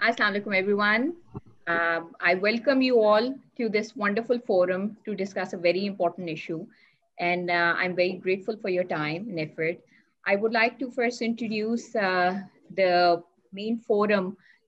Assalamu alaikum, everyone. I welcome you all to this wonderful forum to discuss a very important issue. And I'm very grateful for your time and effort. I would like to first introduce the main forum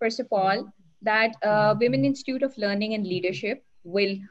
first of all that Women Institute of Learning and Leadership will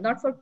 not for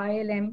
ILM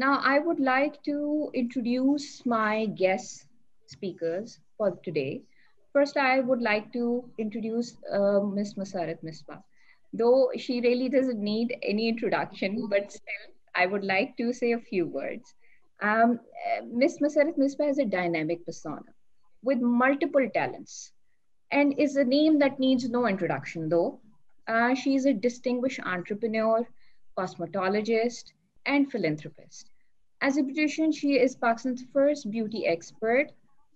Now I would like to introduce my guest speakers for today. First, I would like to introduce Ms. Masarat Misbah. Though she really doesn't need any introduction, but still, I would like to say a few words. Ms. Masarat Misbah is a dynamic persona with multiple talents and is a name that needs no introduction, though. She is a distinguished entrepreneur, cosmetologist, and philanthropist. As a beautician, she is Pakistan's first beauty expert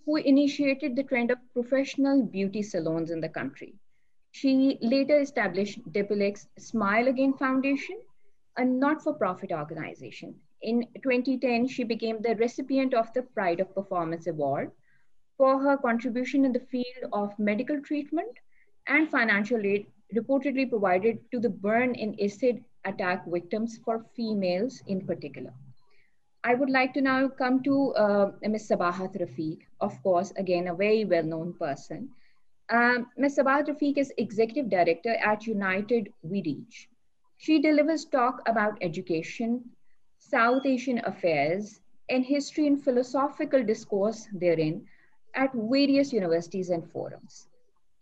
who initiated the trend of professional beauty salons in the country. She later established Diplex Smile Again Foundation, a not-for-profit organization. In 2010, she became the recipient of the Pride of Performance Award for her contribution in the field of medical treatment and financial aid reportedly provided to the burn and acid attack victims for females in particular. I would like to now come to Ms. Sabahat Rafiq, of course, again, a very well-known person. Ms. Sabahat Rafiq is Executive Director at United We Reach. She delivers talk about education, South Asian affairs, and history and philosophical discourse therein at various universities and forums.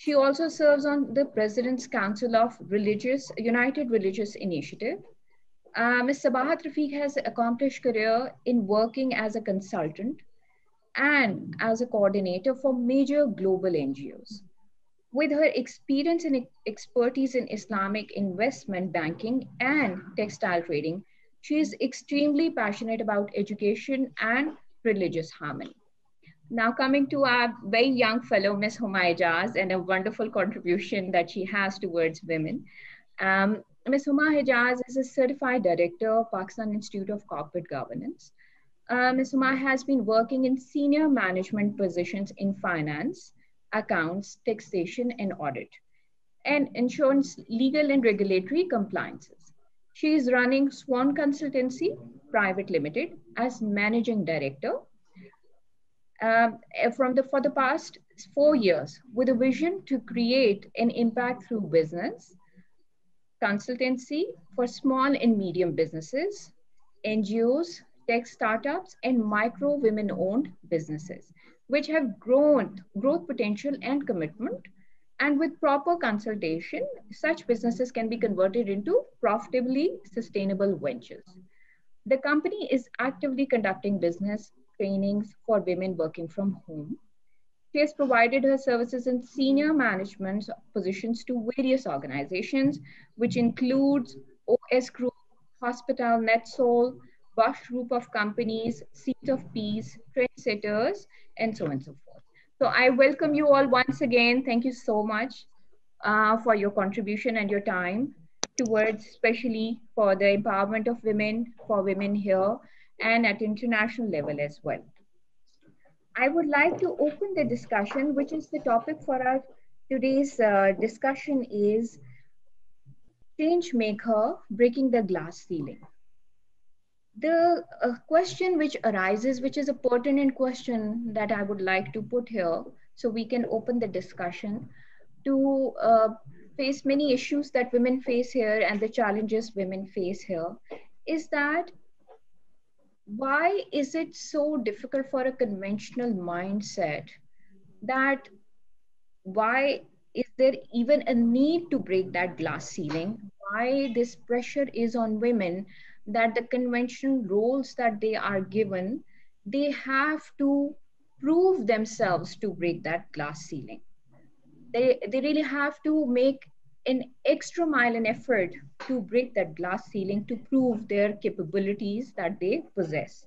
She also serves on the President's Council of United Religious Initiative. Ms. Sabahat Rafiq has accomplished career in working as a consultant and as a coordinator for major global NGOs. With her experience and expertise in Islamic investment banking and textile trading, she is extremely passionate about education and religious harmony. Now coming to our very young fellow, Ms. Huma Ijaz, and a wonderful contribution that she has towards women. Ms. Huma Ijaz is a certified director of Pakistan Institute of Corporate Governance. Ms. Huma has been working in senior management positions in finance, accounts, taxation, and audit, and insurance, legal and regulatory compliances. She is running Swan Consultancy Private Limited as managing director for the past 4 years with a vision to create an impact through business, consultancy for small and medium businesses, NGOs, tech startups, and micro women-owned businesses, which have growth potential and commitment. And with proper consultation, such businesses can be converted into profitably sustainable ventures. The company is actively conducting business trainings for women working from home. She has provided her services in senior management positions to various organizations, which includes OS Group, Hospital NetSol, Bosch Group of Companies, Seat of Peace, Trendsetters, and so on and so forth. So I welcome you all once again. Thank you so much for your contribution and your time towards, especially for the empowerment of women, for women here, and at international level as well. I would like to open the discussion, which is the topic for our today's discussion is change maker breaking the glass ceiling. The question which arises, which is a pertinent question that I would like to put here, so we can open the discussion to face many issues that women face here and the challenges women face here, is that why is it so difficult for a conventional mindset that why is there even a need to break that glass ceiling? Why this pressure is on women that the conventional roles that they are given, they have to prove themselves to break that glass ceiling. They really have to make an extra mile an effort to break that glass ceiling to prove their capabilities that they possess.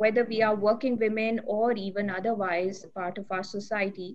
whether we are working women or even otherwise part of our society,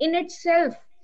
in itself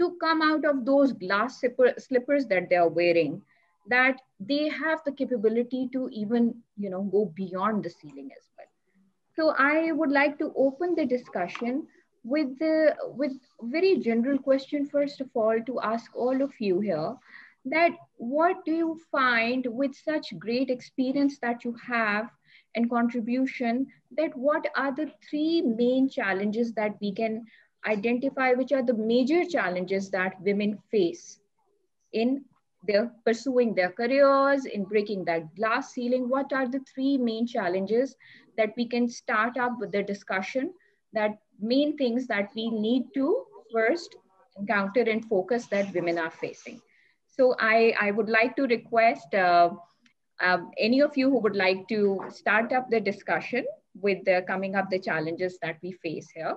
to come out of those glass slippers that they are wearing, that they have the capability to even go beyond the ceiling as well. So I would like to open the discussion with very general question first of all to ask all of you here, that what do you find with such great experience that you have and contribution, that what are the three main challenges that we can identify, which are the major challenges that women face in their pursuing their careers, in breaking that glass ceiling? What are the three main challenges that we can start up with the discussion, that main things that we need to first encounter and focus that women are facing? So I would like to request any of you who would like to start up the discussion with coming up the challenges that we face here.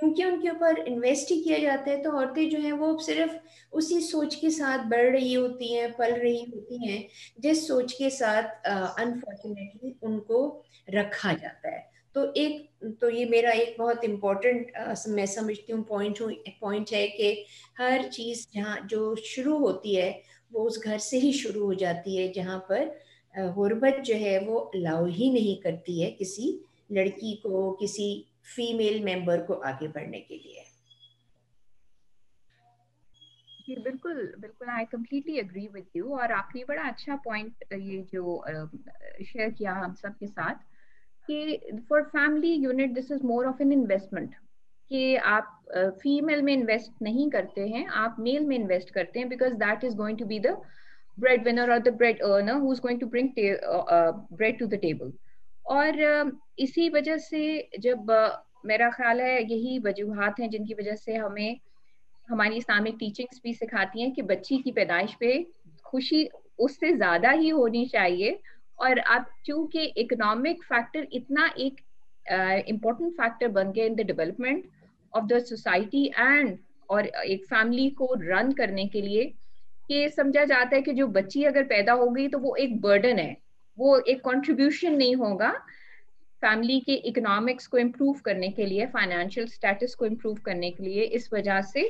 کیونکہ ان کے اوپر invest ہی کیا جاتا ہے. تو عورتیں جو ہیں وہ صرف اسی سوچ کے ساتھ بڑھ رہی ہوتی ہیں, پل رہی ہوتی ہیں جس سوچ کے ساتھ انفارچونیٹلی ان کو رکھا جاتا ہے. تو یہ میرا ایک بہت امپورٹنٹ میں سمجھتی ہوں پوائنٹ ہے کہ ہر چیز جہاں جو شروع ہوتی ہے وہ اس گھر سے ہی شروع ہو جاتی ہے, جہاں پر غربت جو ہے وہ الاؤ ہی نہیں کرتی ہے کسی لڑکی کو, کسی فیمیل ممبر کو آگے بڑھنے کے لیے. جی بالکل بالکل, I completely agree with you. اور آپ نے بڑا اچھا پوائنٹ یہ جو شیئر کیا ہم سب کے ساتھ کہ for family unit this is more of an investment, کہ آپ فیمیل میں انویسٹ نہیں کرتے ہیں, آپ میل میں انویسٹ کرتے ہیں, because that is going to be the bread winner or the bread earner who's going to bring bread to the table. اور اسی وجہ سے جب میرا خیال ہے یہی وجوہات ہیں جن کی وجہ سے ہمیں ہماری اسلامک ٹیچنگز بھی سکھاتی ہیں کہ بچی کی پیدائش پہ خوشی اس سے زیادہ ہی ہونی چاہیے. اور اب چونکہ اکنامک فیکٹر اتنا ایک امپورٹنٹ فیکٹر بن گیا in the development of the society and اور ایک فیملی کو رن کرنے کے لیے, کہ سمجھا جاتا ہے کہ جو بچی اگر پیدا ہو گئی تو وہ ایک برڈن ہے, وہ ایک کنٹریبیوشن نہیں ہوگا فیملی کے اکنامکس کو امپروو کرنے کے لیے, فائنینشیل اسٹیٹس کو امپروو کرنے کے لیے. اس وجہ سے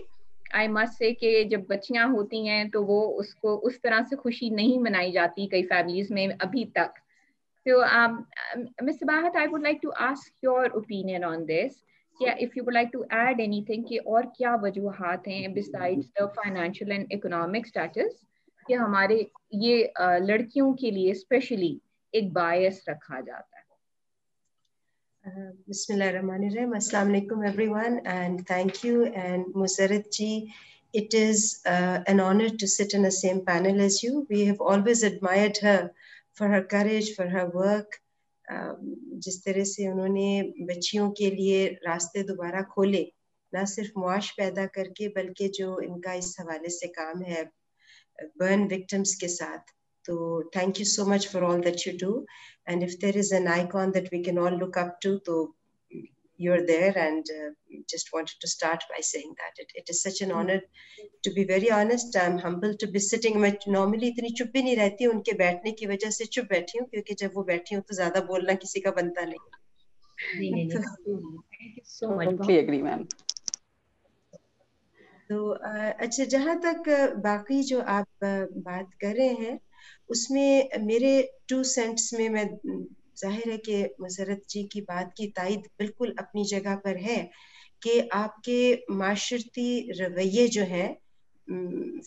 آئی مسٹ سے کہ جب بچیاں ہوتی ہیں تو وہ اس کو اس طرح سے خوشی نہیں منائی جاتی کئی فیملیز میں ابھی تک. So Ms. Sabahat, I would like to ask your opinion on this. Yeah, if you would like to add anything کہ اور کیا وجوہات ہیں besides the financial and economic status کہ ہمارے یہ لڑکیوں کے لیے اسپیشلی ایک باعث رکھا جاتا ہے. بسم اللہ الرحمن الرحیم. السلام علیکم everyone and thank you. And Musarrat ji, it is an honor to sit in the same panel as you. We have always admired her for her courage, for her work. جس طرح سے انہوں نے بچیوں کے لیے راستے دوبارہ کھولے, نہ صرف معاش پیدا کر کے بلکہ جو ان کا اس حوالے سے کام ہے برن وکٹمز کے ساتھ. So thank you so much for all that you do. And if there is an icon that we can all look up to, so you're there. And just wanted to start by saying that it is such an honor. To be very honest, I'm humbled to be sitting. میں normally اتنی چپ بھی نہیں رہتی ہوں, ان کے بیٹھنے کی وجہ سے چپ بیٹھی ہوں, کیونکہ جب وہ بیٹھی ہوں تو زیادہ بولنا کسی کا بنتا نہیں. Totally agree, ma'am. تو اچھا, جہاں تک باقی جو آپ بات کر رہے ہیں اس میں میرے 2 cents میں ظاہر ہے کہ مسرت جی کی بات کی تائید بالکل اپنی جگہ پر ہے کہ آپ کے معاشرتی رویے جو ہیں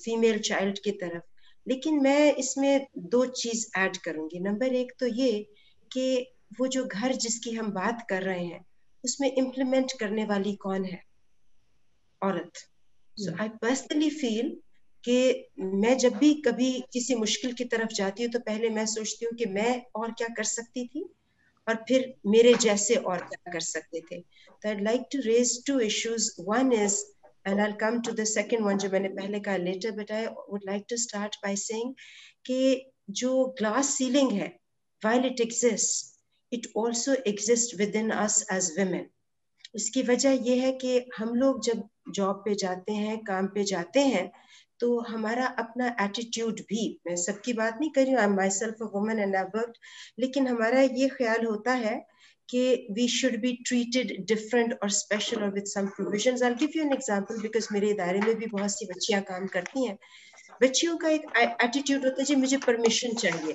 فیمیل چائلڈ کی طرف, لیکن میں اس میں 2 چیز ایڈ کروں گی. نمبر 1 تو یہ کہ وہ جو گھر جس کی ہم بات کر رہے ہیں اس میں امپلیمنٹ کرنے والی کون ہے؟ عورت. So I personally feel کہ میں جب بھی کبھی کسی مشکل کی طرف جاتی ہوں تو پہلے میں سوچتی ہوں کہ میں اور کیا کر سکتی تھی اور پھر میرے جیسے اور کیا کر سکتے تھے. تو I'd like to raise 2 issues. One is, and I'll come to the second one جو میں نے پہلے کہا later, but I would like to start by saying کہ جو glass ceiling ہے, while it exists, it also exists within us as women. اس کی وجہ یہ ہے کہ ہم لوگ جب جاب پہ جاتے ہیں, کام پہ جاتے ہیں, تو ہمارا اپنا ایٹیٹیوڈ بھی, میں سب کی بات نہیں کر رہی ہوں, I'm myself a woman and I've worked, لیکن ہمارا یہ خیال ہوتا ہے کہ we should be treated different or special or with some provisions. I'll give you an example because میرے ادارے میں بھی بہت سی بچیاں کام کرتی ہیں. بچیوں کا ایک ایٹیٹیوڈ ہوتا ہے جی مجھے پرمیشن چاہیے,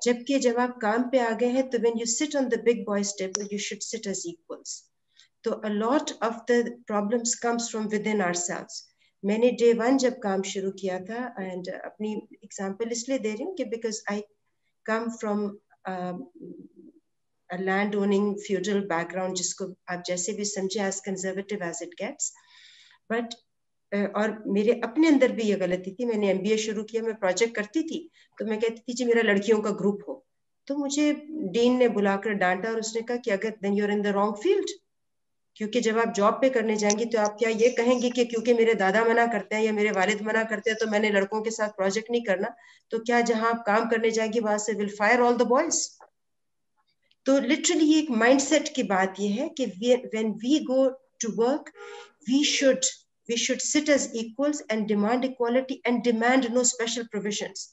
جبکہ جب آپ کام پہ آ گئے ہیں تو when you sit on the big boys table you should sit as equals. تو a lot of the problems comes from within ourselves. میں نے day 1 جب کام شروع کیا تھا, and اپنی example اس لیے دے رہی ہوں کہ because I come from a land owning feudal background, جس کو آپ جیسے بھی سمجھے as conservative as it gets. But اور میرے اپنے اندر بھی یہ غلطی تھی. میں نے MBA شروع کیا, میں پروجیکٹ کرتی تھی تو میں کہتی تھی جی میرا لڑکیوں کا گروپ ہو, تو مجھے ڈین نے بلا کر ڈانٹا اور اس نے کہا کہ اگر then you're in the wrong field, کیونکہ جب آپ جاب پہ کرنے جائیں گی تو آپ کیا یہ کہیں گی کہ کیونکہ میرے دادا منع کرتے ہیں یا میرے والد منع کرتے ہیں تو میں نے لڑکوں کے ساتھ پروجیکٹ نہیں کرنا, تو کیا جہاں آپ کام کرنے جائیں گی وہاں سے will fire all the boys. تو لٹرلی ایک مائنڈ سیٹ کی بات یہ ہے کہ when we go to work, we should sit as equals and demand equality and demand no special provisions.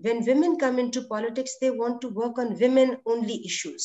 when women come into politics, they want to work on women only issues.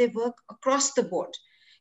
they work across the board.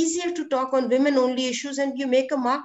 easier to talk on women only issues and you make a mark,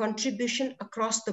contribution across the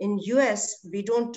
In US, we don't,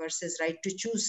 versus right to choose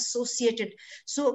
associated. So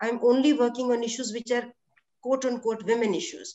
I'm only working on issues which are quote unquote women issues.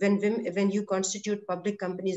when you constitute public companies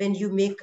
when you make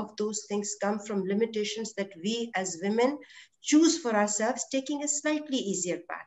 of those things come from limitations that we as women choose for ourselves, taking a slightly easier path.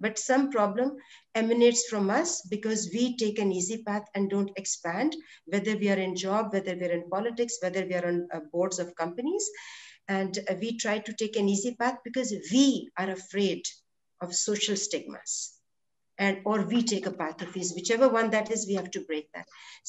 But some problem emanates from us because we take an easy path and don't expand, whether we are in job, whether we are in politics, whether we are on boards of companies. And we try to take an easy path because we are afraid of social stigmas, and or we take a path of ease, whichever one that is, we have to break that.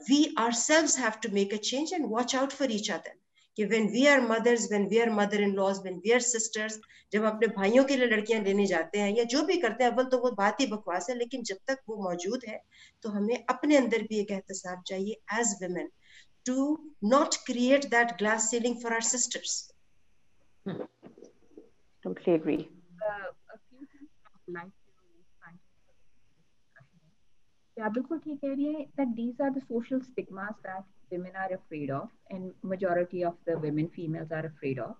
we ourselves have to make a change and watch out for each other. کہ when we are mothers, when we are mother-in-laws, when we are sisters, جب اپنے بھائیوں کے لیے لڑکیاں لینے جاتے ہیں یا جو بھی کرتے ہیں، اول تو وہ بات ہی بکواس ہے، لیکن جب تک وہ موجود ہے تو ہمیں اپنے اندر بھی ایک احتساب چاہیے as women to not create that glass ceiling for our sisters. Totally agree. A few things I would like to yeah, بالکل ٹھیک کہہ رہی ہیں that these are the social stigmas that women are afraid of, and majority of the women, females, are afraid of,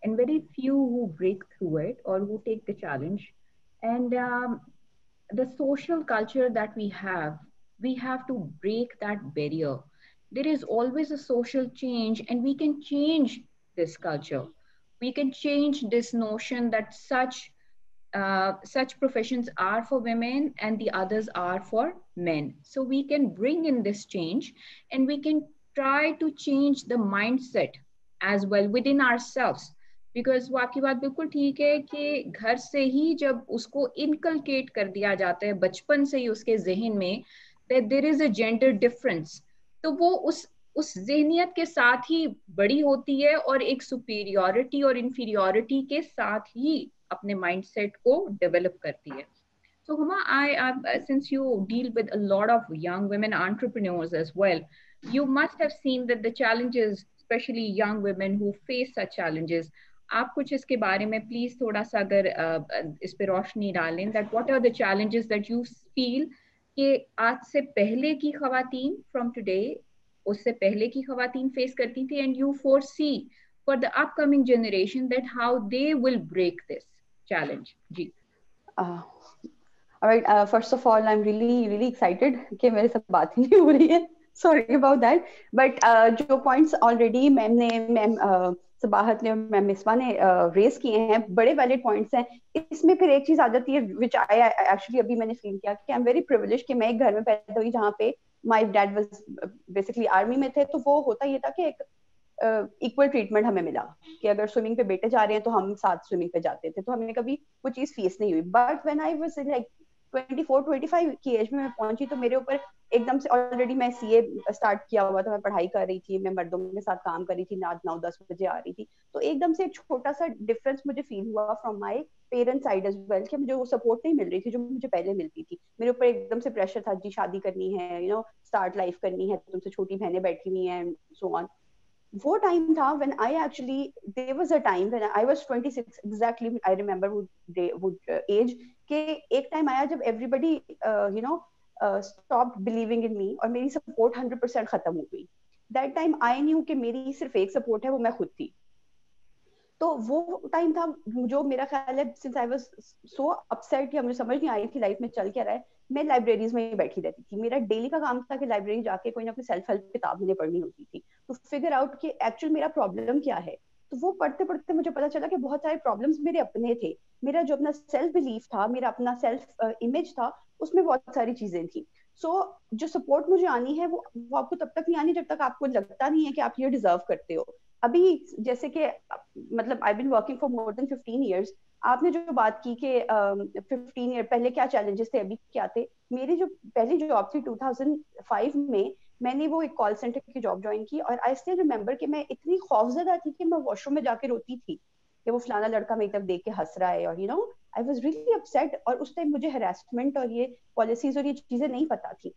and very few who break through it or who take the challenge. And the social culture that we have to break that barrier. There is always a social change, and we can change this culture. We can change this notion that such professions are for women and the others are for men. So we can bring in this change, and we can try to change the mindset as well within ourselves. Because واقعی بات بالکل ٹھیک ہے کہ گھر سے ہی جب اس کو انکلکیٹ کر دیا جاتا ہے بچپن سے ہی اس کے ذہن میں that there is a gender difference, تو وہ اس ذہنیت کے ساتھ ہی بڑی ہوتی ہے اور ایک سپیریورٹی اور انفیریورٹی کے ساتھ ہی اپنے مائنڈ سیٹ کو ڈیولپ کرتی ہے. So Huma, since you deal with a lot of young women entrepreneurs as well, you must have seen that the challenges, especially young women who face such challenges, آپ کچھ اس کے بارے میں please تھوڑا سا اگر اس پہ روشنی ڈالیں that what are the challenges that you feel کہ آج سے پہلے کی خواتین from today اس سے پہلے کی خواتین فیس کرتی تھی, and you foresee for the upcoming generation that how they will break this challenge. G. All right, first of all, I'm really excited کہ میرے ساتھ بات ہی نہیں ہو رہی ہے. Sorry about that. But جو points already میم صباحت نے اور میم مصباح نے ریز کیے ہیں بڑے ویلڈ پوائنٹس ہیں. اس میں پھر ایک چیز آ جاتی ہے which I actually ابھی میں نے فیل کیا کہ I'm very privileged کہ میں ایک گھر میں پیدا ہوئی جہاں پہ my dad was basically army میں تھے, تو وہ ہوتا یہ تھا کہ ایک ایکول ٹریٹمنٹ ہمیں ملا کہ اگر سوئمنگ پہ بیٹے جا رہے ہیں تو ہم ساتھ سوئمنگ پہ جاتے تھے, تو ہمیں کبھی وہ چیز فیس نہیں ہوئی. But when I was like 24-25 کی ایج میں پہنچی تو میرے اوپر ایک دم سے آلریڈی میں CA اسٹارٹ کیا ہوا تھا, میں پڑھائی کر رہی تھی, میں مردوں کے ساتھ کام کر رہی تھی, 9-10 بجے آ رہی تھی, تو ایک دم سے ایک چھوٹا سا ڈفرینس مجھے فیل ہوا from my parents side as well کہ مجھے وہ سپورٹ نہیں مل رہی تھی جو مجھے پہلے ملتی تھی. میرے اوپر ایک دم سے پریشر تھا, جی شادی کرنی ہے, اسٹارٹ لائف کرنی ہے, تم سے چھوٹی بہنیں بیٹھی ہوئی ہیں, سو آن. وہ ٹائم تھا when I actually there was a time when I was 26 exactly, I remember would age کہ ایک ٹائم آیا جب everybody stopped believing in me اور میری سپورٹ 100% ختم ہو گئی. That time I knew کہ میری صرف ایک سپورٹ ہے, وہ میں خود تھی. تو وہ ٹائم تھا جو میرا خیال ہے since I was so upset کہ مجھے سمجھ نہیں آئی تھی لائف میں چل کیا رہا ہے, میں لائبریریز میں ہی بیٹھی رہتی تھی. میرا ڈیلی کا کام تھا کہ لائبریری جا کے کوئی نہ کوئی سیلف ہیلپ کتاب مجھے پڑھنی ہوتی تھی تو فگر آؤٹ کہ ایکچوئل میرا پرابلم کیا ہے. تو وہ پڑھتے پڑھتے مجھے پتا چلا کہ بہت سارے پرابلمس میرے اپنے تھے. میرا جو اپنا سیلف بلیف تھا, میرا اپنا سیلف امیج تھا, اس میں بہت ساری چیزیں تھیں. سو جو سپورٹ مجھے آنی ہے وہ آپ کو تب تک نہیں آنی جب تک آپ کو لگتا نہیں ہے کہ آپ یہ ڈیزرو کرتے ہو. ابھی جیسے کہ مطلب I been working for more than 15 years, آپ نے جو بات کی کہ 15 ایئر پہلے کیا چیلنجز تھے ابھی کیا تھے. میری جو پہلی جاب تھی 2005 میں نے وہ ایک کال سینٹر کی جاب جوائن کی, اور آئی اسٹل ریممبر کہ میں اتنی خوفزدہ تھی کہ میں واش روم میں جا کے روتی تھی کہ وہ فلانا لڑکا میری طرف دیکھ کے ہنس رہا ہے, اور آئی واز ریئلی اپسیٹ. اور اس ٹائم مجھے ہراسمنٹ اور یہ پالیسیز اور یہ چیزیں نہیں پتا تھی.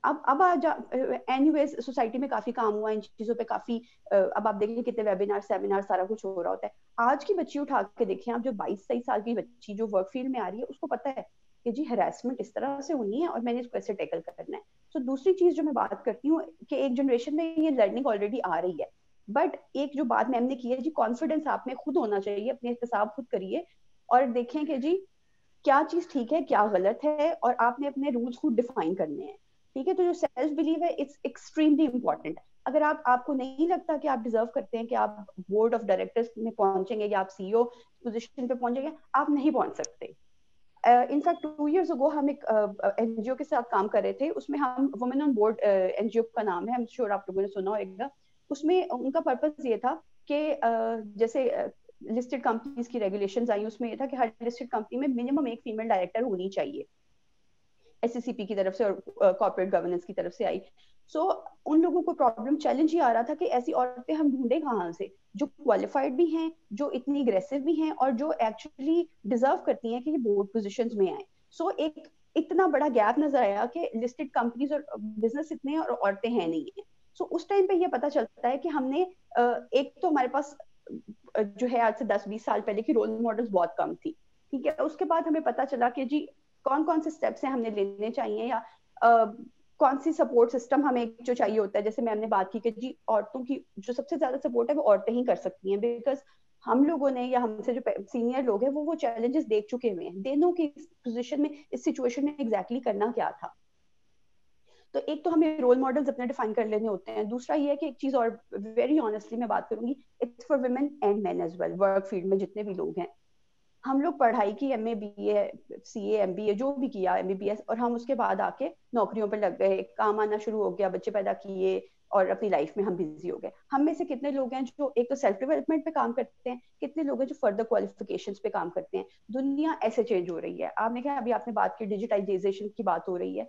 اب اینی ویز سوسائٹی میں کافی کام ہوا ان چیزوں پہ, کافی اب آپ دیکھیں کتنے ویبینار سیمینار سارا کچھ ہو رہا ہوتا ہے. آج کی بچی اٹھا کے دیکھیں آپ, جو 22-23 سال کی بچی جو ورک فیلڈ میں آ رہی ہے, اس کو پتا ہے کہ جی ہراسمنٹ اس طرح سے ہونی ہے اور میں نے اس کو ایسے ٹیکل کرنا ہے. سو دوسری چیز جو میں بات کرتی ہوں کہ ایک جنریشن میں یہ لرننگ آلریڈی آ رہی ہے, بٹ ایک جو بات میم نے کی ہے جی کانفیڈینس آپ میں خود ہونا چاہیے, اپنے احتساب خود کریے اور دیکھیں کہ جی کیا چیز ٹھیک ہے کیا غلط ہے, اور آپ نے اپنے رولس خود ڈیفائن کرنے ہیں. ٹھیک ہے, تو جو سیلف بلیو ہے اٹس ایکسٹریملی امپورٹنٹ. اگر آپ کو نہیں لگتا کہ آپ ڈیزرو کرتے ہیں کہ آپ بورڈ آف ڈائریکٹرز میں پہنچیں گے یا آپ CEO پوزیشن پہ پہنچیں گے, آپ نہیں پہنچ سکتے. انفیکٹ 2 years ago ہم ایک NGO کے ساتھ کام کر رہے تھے, اس میں ہم وومن آن بورڈ NGO کا نام ہے, I'm sure آپ لوگوں نے سنا ہوگا. اس میں ان کا پرپز یہ تھا کہ جیسے لسٹڈ کمپنیز کی ریگولیشنز آئی, اس میں یہ تھا کہ ہر لسٹڈ کمپنی میں منیمم ایک فیمیل ڈائریکٹر ہونی چاہیے, SCCP کی طرف سے اور کارپوریٹ گورننس کی طرف سے آئی. سو ان لوگوں کو پرابلم چیلنج یہ آ رہا تھا کہ ایسی عورتیں ہم ڈھونڈیں کہاں سے جو کوالیفائڈ بھی ہیں, جو اتنی اگریسو بھی ہیں, اور جو ایکچولی ڈیزرو کرتی ہیں کہ یہ بورڈ پوزیشنز میں آئیں. سو ایک اتنا بڑا گیپ نظر آیا کہ لسٹڈ کمپنیز اور بزنس اتنے ہیں اور عورتیں ہیں نہیں ہیں. سو اس ٹائم پہ یہ پتا چلتا ہے کہ ہم نے ایک تو ہمارے پاس جو ہے آج سے 10-20 سال پہلے کی رول ماڈلز بہت کم تھی, ٹھیک ہے. اس کے بعد ہمیں پتا چلا کہ جی کون کون سے اسٹیپس ہیں ہم نے لینے چاہیے, یا کون سی سپورٹ سسٹم ہمیں جو چاہیے ہوتا ہے. جیسے میم نے بات کی کہ جی عورتوں کی جو سب سے زیادہ سپورٹ ہے وہ عورتیں ہی کر سکتی ہیں, بیکاز ہم لوگوں نے یا ہم سے جو سینئر لوگ ہیں وہ چیلنجز دیکھ چکے ہوئے ہیں. دینوں کی پوزیشن میں اس سچویشن میں ایگزیکٹلی کرنا کیا تھا. تو ایک تو ہمیں رول ماڈلز اپنے ڈیفائن کر لینے ہوتے ہیں. دوسرا یہ ہے کہ ایک چیز اور ویری آنیسٹلی میں بات کروں گی, it's for women and men as well. Work field میں جتنے بھی لوگ ہیں, ہم لوگ پڑھائی کی M A B A C A M B A جو بھی کیا ایم بی بی ایس, اور ہم اس کے بعد آ کے نوکریوں پہ لگ گئے, کام آنا شروع ہو گیا, بچے پیدا کیے اور اپنی لائف میں ہم بزی ہو گئے. ہم میں سے کتنے لوگ ہیں جو ایک تو سیلف ڈیولپمنٹ پہ کام کرتے ہیں, کتنے لوگ ہیں جو فردر کوالیفیکیشنز پہ کام کرتے ہیں. دنیا ایسے چینج ہو رہی ہے. آپ نے کہا ابھی آپ نے بات کی ڈیجیٹائزیشن کی بات ہو رہی ہے,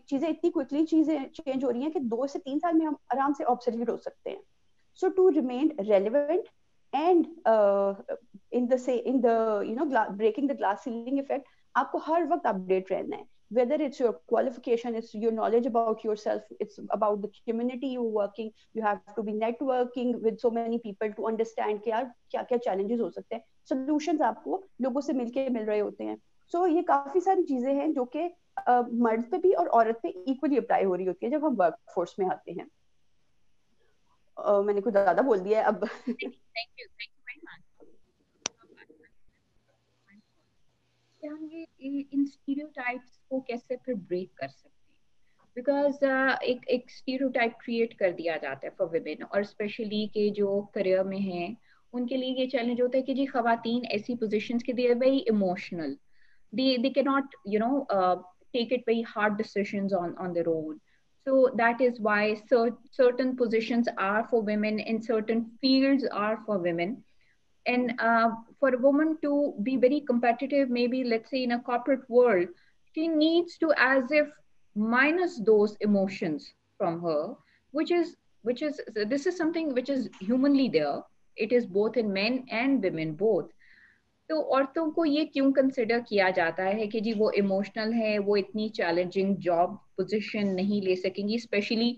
چیزیں اتنی کوئکلی چیزیں چینج ہو رہی ہیں کہ 2 سے 3 سال میں ہم آرام سے آبسلیٹ ہو سکتے ہیں. So to remain relevant and in the you know breaking the glass ceiling effect, آپ کو ہر وقت اپڈیٹ رہنا ہے. whether it's your qualification, it's your knowledge about yourself, it's about the community you're working, you have to be networking with so many people to understand کہ کیا کیا challenges ہو سکتے ہیں. solutions آپ کو لوگوں سے مل کے مل رہے ہوتے ہیں. سو یہ کافی ساری چیزیں ہیں جو کہ مرد پہ بھی اور عورت پہ ایکولی اپلائی ہو رہی ہوتی ہے جب ہم ورک فورس میں آتے ہیں. میں نے کچھ زیادہ بول دیا ہے اب. Thank you very much. ہم یہ ان اسٹیریوٹائپس کو کیسے پھر بریک کر سکتے ہیں, بیکاز ایک اسٹیریوٹائپ کریٹ کر دیا جاتا ہے فار ویمن, اور اسپیشلی کہ جو کریئر میں ہیں ان کے لیے یہ چیلنج ہوتا ہے کہ جی خواتین ایسی پوزیشنز کے they very emotional, they cannot take it very hard decisions on their own. So that is why certain positions are for women and certain fields are for women. And for a woman to be very competitive, maybe let's say in a corporate world, she needs to as if minus those emotions from her, which is this is something which is humanly there. It is both in men and women both. تو عورتوں کو یہ کیوں consider کیا جاتا ہے کہ جی وہ ایموشنل ہے, وہ اتنی چیلنجنگ جاب پوزیشن نہیں لے سکیں گی, اسپیشلی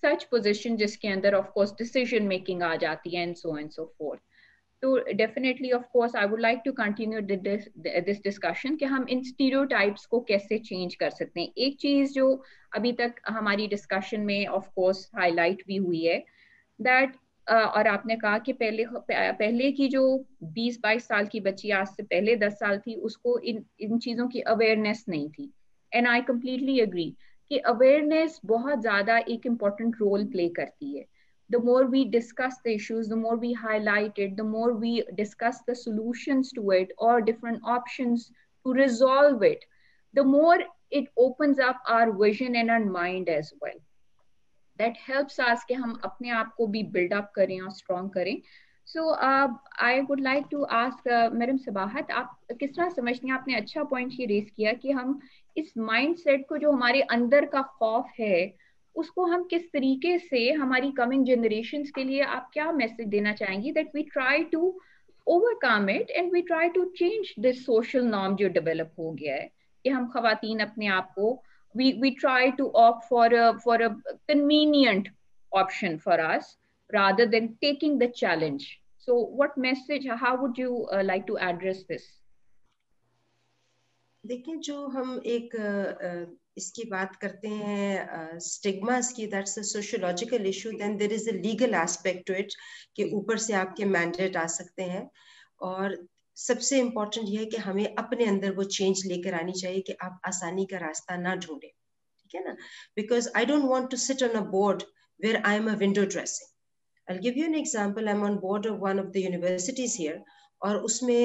سچ پوزیشن جس کے اندر آف کورس ڈیسیژن میکنگ آ جاتی ہے اینڈ سو فورتھ. تو definitely of course I would like to continue this discussion کہ ہم ان اسٹیریوٹائپس کو کیسے چینج کر سکتے ہیں. ایک چیز جو ابھی تک ہماری ڈسکشن میں آف کورس ہائی لائٹ بھی ہوئی ہے, دیٹ اور آپ نے کہا کہ پہلے کی جو 20-22 سال کی بچی آج سے پہلے 10 سال تھی, اس کو ان چیزوں کی اویئرنیس نہیں تھی. اینڈ آئی کمپلیٹلی اگری کہ اویئرنیس بہت زیادہ ایک امپورٹنٹ رول پلے کرتی ہے. The more we discuss the issues, the more we highlight it, the more we discuss the solutions to it or different options to resolve it, the more it opens up our vision and our mind as well. That helps us کہ ہم اپنے آپ کو بھی build up کریں اور strong کریں. So I would like to ask madam Sabahat, آپ کس طرح سمجھتی ہیں؟ آپ نے اچھا پوائنٹ یہ ریز کیا کہ ہم اس مائنڈ سیٹ کو جو ہمارے اندر کا خوف ہے اس کو ہم کس طریقے سے ہماری کمنگ جنریشنز کے لیے آپ کیا میسج دینا چاہیں گی, that we try to overcome it and we try to change this social norm جو ڈیولپ ہو گیا ہے کہ ہم خواتین اپنے آپ کو we try to opt for a convenient option for us rather than taking the challenge. So what message, how would you like to address this? دیکھیں جو ہم ایک اس کی بات کرتے ہیں اسٹگماز کی, that's a sociological issue, then there is a legal aspect to it کہ اوپر سے آپ کے مینڈیٹ آ سکتے ہیں. اور سب سے امپورٹنٹ یہ ہے کہ ہمیں اپنے اندر وہ چینج لے کر آنی چاہیے کہ آپ آسانی کا راستہ نہ ڈھونڈیں, ٹھیک ہے نا, because I don't want to sit on a board where I am a window dressing. I'll give you an example. I'm on board of one of the universities here. اور اس میں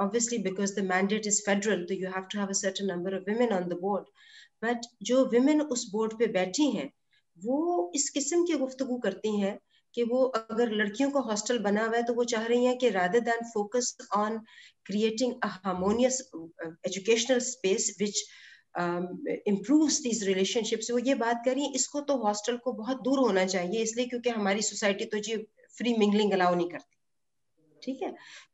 obviously because the mandate is federal, so you have to have a certain number of women on the board. But جو women اس board پہ بیٹھی ہیں وہ اس قسم کی گفتگو کرتی ہیں کہ وہ اگر لڑکیوں کا ہاسٹل بنا ہوا ہے تو وہ چاہ رہی ہیں کہ rather than focus on creating a harmonious educational space which improves these relationships. وہ یہ بات کر رہی ہیں اس کو تو ہاسٹل کو بہت دور ہونا چاہیے، اس لیے کیونکہ ہماری سوسائٹی تو جی فری منگلنگ الاؤ نہیں کرتی. ٹھیک ہے،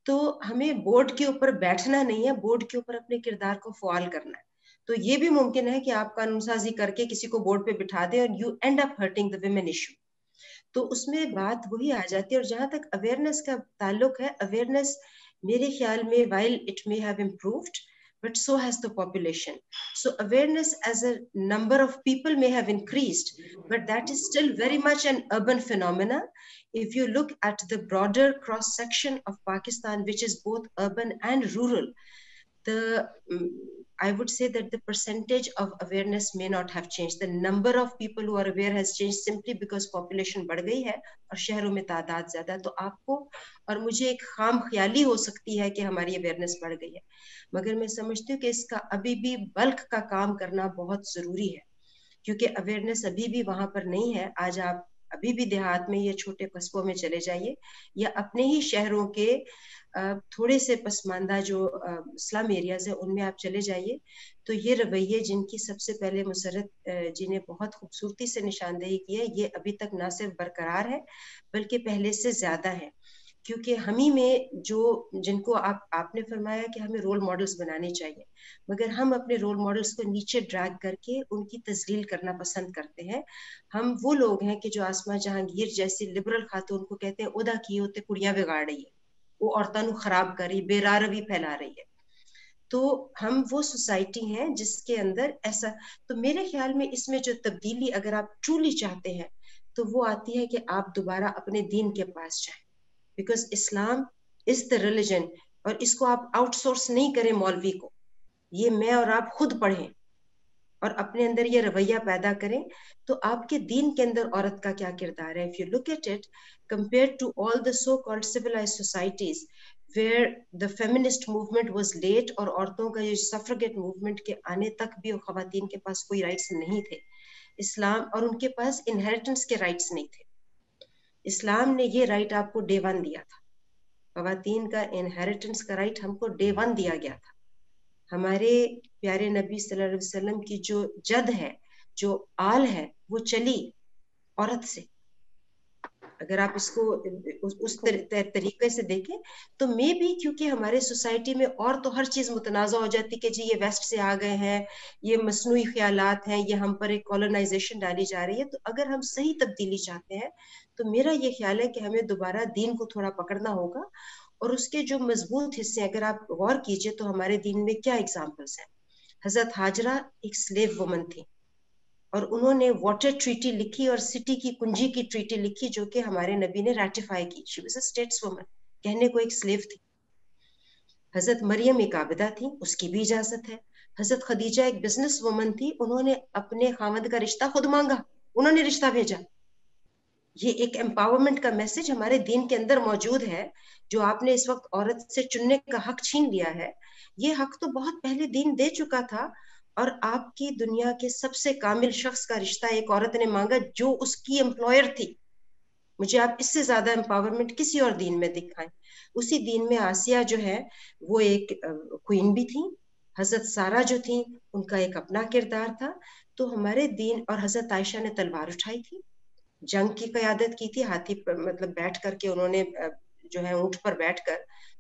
تو ہمیں بورڈ کے اوپر بیٹھنا نہیں ہے، بورڈ کے اوپر اپنے کردار کو فعال کرنا ہے. تو یہ بھی ممکن ہے کہ آپ قانون سازی کر کے کسی کو بورڈ پہ بٹھا دیں اور you and up hurting the women issue. تو اس میں بات وہی آ جاتی ہے. اور جہاں تک اویئرنیس کا تعلق ہے، اویئرنیس میرے خیال میں while it may have improved, but so has the population. So awareness as a number of people may have increased, but that is still very much an urban phenomena. If you look at the broader cross section of Pakistan, which is both urban and rural, I would say that the percentage of awareness may not have changed. The number of people who are aware has changed simply because population بڑھ گئی ہے اور شہروں میں تعداد زیادہ ہے. تو آپ کو اور مجھے ایک خام خیالی ہو سکتی ہے کہ ہماری اویئرنیس بڑھ گئی ہے، مگر میں سمجھتی ہوں کہ اس کا ابھی بھی بلک کا کام کرنا بہت ضروری ہے، کیونکہ اویئرنیس ابھی بھی وہاں پر نہیں ہے. آج آپ ابھی بھی دیہات میں یا چھوٹے قصبوں میں چلے جائیے یا اپنے ہی شہروں کے تھوڑے سے پسماندہ جو اسلام ایریاز ہیں ان میں آپ چلے جائیے، تو یہ رویے جن کی سب سے پہلے مسرت جی نے بہت خوبصورتی سے نشاندہی کی ہے، یہ ابھی تک نہ صرف برقرار ہے بلکہ پہلے سے زیادہ ہے. کیونکہ ہمیں میں جن کو آپ نے فرمایا کہ ہمیں رول ماڈلز بنانے چاہیے، مگر ہم اپنے رول ماڈلز کو نیچے ڈریگ کر کے ان کی تذلیل کرنا پسند کرتے ہیں. ہم وہ لوگ ہیں کہ جو آسما جہانگیر جیسی لبرل خاتون کو کہتے ہیں عہدہ کیے ہوتے کڑیاں بگاڑ رہی ہے، وہ عورتوں کو خراب کر رہی، بے راروی پھیلا رہی ہے. تو ہم وہ سوسائٹی ہیں جس کے اندر ایسا، تو میرے خیال میں اس میں جو تبدیلی اگر آپ ٹرولی چاہتے ہیں تو وہ آتی ہے کہ آپ دوبارہ اپنے دین کے پاس جائیں، because Islam is the religion, اور اس کو آپ آؤٹ سورس نہیں کریں مولوی کو، یہ میں اور آپ خود پڑھیں اور اپنے اندر یہ رویہ پیدا کریں. تو آپ کے دین کے اندر عورت کا کیا کردار ہے؟ if you look at it compared to all the so called civilized societies where the feminist movement was late، اور عورتوں کا یہ suffragette movement کے آنے تک بھی خواتین کے پاس کوئی رائٹس نہیں تھے اسلام، اور ان کے پاس انہیریٹنس کے رائٹس نہیں تھے. اسلام نے یہ رائٹ آپ کو ڈے ون دیا تھا، خواتین کا انہیریٹنس کا رائٹ ہم کو ڈے ون دیا گیا تھا. ہمارے پیارے نبی صلی اللہ علیہ وسلم کی جو جد ہے، جو آل ہے، وہ چلی عورت سے. اگر آپ اس کو اس طریقے سے دیکھیں تو میں بھی، کیونکہ ہمارے سوسائٹی میں اور تو ہر چیز متنازع ہو جاتی کہ جی یہ ویسٹ سے آ گئے ہیں، یہ مصنوعی خیالات ہیں، یہ ہم پر ایک کالونائزیشن ڈالی جا رہی ہے. تو اگر ہم صحیح تبدیلی چاہتے ہیں تو میرا یہ خیال ہے کہ ہمیں دوبارہ دین کو تھوڑا پکڑنا ہوگا، اور اس کے جو مضبوط حصے اگر آپ غور کیجئے تو ہمارے دین میں کیا ایگزامپلس ہیں. حضرت ہاجرہ ایک سلیو وومن تھی، اور انہوں نے واٹر ٹریٹی لکھی اور سٹی کی کنجی کی ٹریٹی لکھی جو کہ ہمارے نبی نے ریٹیفائی کی. She was a status woman, کہنے کو ایک سلیو تھی. حضرت مریم ایک عابدہ تھی، اس کی بھی اجازت ہے. حضرت خدیجہ ایک بزنس وومن تھی، انہوں نے اپنے خاوند کا رشتہ خود مانگا، انہوں نے رشتہ بھیجا. یہ ایک امپاورمنٹ کا میسج ہمارے دین کے اندر موجود ہے. جو آپ نے اس وقت عورت سے چننے کا حق چھین لیا ہے، یہ حق تو بہت پہلے دین دے چکا تھا، اور آپ کی دنیا کے سب سے کامل شخص کا رشتہ ایک عورت نے مانگا جو اس کی امپلائر تھی. مجھے آپ اس سے زیادہ امپاورمنٹ کسی اور دین میں دکھائیں. اسی دین میں آسیہ جو ہے وہ ایک کوئین بھی تھی، حضرت سارہ جو تھیں ان کا ایک اپنا کردار تھا. تو ہمارے دین، اور حضرت عائشہ نے تلوار اٹھائی تھی، جنگ کی قیادت کی تھی، ہاتھی پر مطلب بیٹھ کر کے انہوں نے جو ہے اونٹ پر بیٹھ کر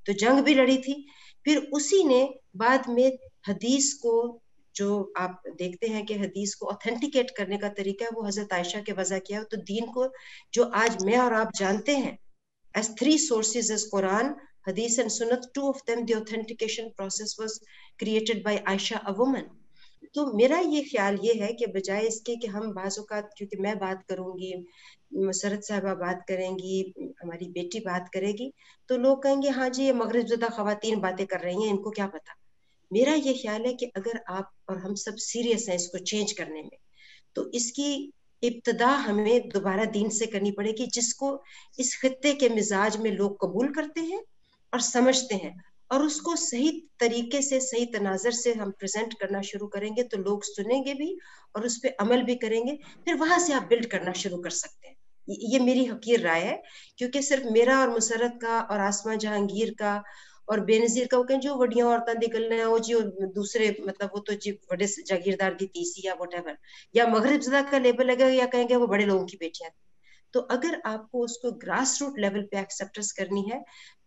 تو جنگ بھی لڑی تھی. پھر اسی نے بعد میں حدیث کو، جو آپ دیکھتے ہیں کہ حدیث کو آتھینٹیکیٹ کرنے کا طریقہ ہے وہ حضرت عائشہ کے وضع کیا. تو دین کو جو آج میں اور آپ جانتے ہیں as three sources as Quran, Hadith and Sunnah, two of them the authentication process was created by Aisha, a woman. تو میرا یہ خیال یہ ہے کہ بجائے اس کے کہ ہم بعض اوقات، کیونکہ میں بات کروں گی، مسرت صاحبہ بات کریں گی، ہماری بیٹی بات کرے گی، تو لوگ کہیں گے ہاں جی یہ مغرب زدہ خواتین باتیں کر رہی ہیں، ان کو کیا پتا. میرا یہ خیال ہے کہ اگر آپ اور ہم سب سیریس ہیں اس کو چینج کرنے میں، تو اس کی ابتدا ہمیں دوبارہ دین سے کرنی پڑے گی، جس کو اس خطے کے مزاج میں لوگ قبول کرتے ہیں اور سمجھتے ہیں، اور اس کو صحیح طریقے سے، صحیح تناظر سے ہم پریزنٹ کرنا شروع کریں گے تو لوگ سنیں گے بھی اور اس پہ عمل بھی کریں گے. پھر وہاں سے آپ بلڈ کرنا شروع کر سکتے ہیں. یہ میری حقیر رائے ہے، کیونکہ صرف میرا اور مسرت کا اور آسما جہانگیر کا اور بےنظیر کا وہ کہیں جو وڈیاں عورتیں نکلنے ہیں وہ جی دوسرے مطلب وہ تو جی بڑے جاگیردار دی تیسی یا وٹ ایور، یا مغرب زدہ کا لیبل لگے یا کہیں گے وہ بڑے لوگوں کی بیٹیاں. تو اگر آپ کو اس کو گراس روٹ لیول پہ ایکسپٹنس کرنی ہے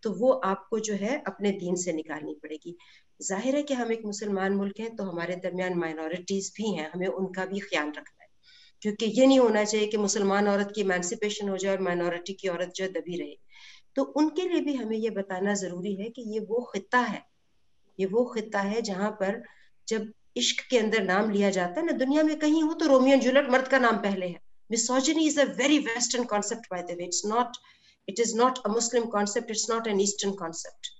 تو وہ آپ کو جو ہے اپنے دین سے نکالنی پڑے گی. ظاہر ہے کہ ہم ایک مسلمان ملک ہیں تو ہمارے درمیان مائنورٹیز بھی ہیں، ہمیں ان کا بھی خیال رکھنا ہے، کیونکہ یہ نہیں ہونا چاہیے کہ مسلمان عورت کی ایمانسپیشن ہو جائے اور مائنورٹی کی عورت جو دبی رہے. تو ان کے لیے بھی ہمیں یہ بتانا ضروری ہے کہ یہ وہ خطہ ہے، یہ وہ خطہ ہے جہاں پر جب عشق کے اندر نام لیا جاتا ہے نا، دنیا میں کہیں ہو تو رومیو اینڈ جولیٹ مرد کا نام پہلے ہے. Misogyny is a very Western concept, by the way. It is not a Muslim concept. It's not an Eastern concept.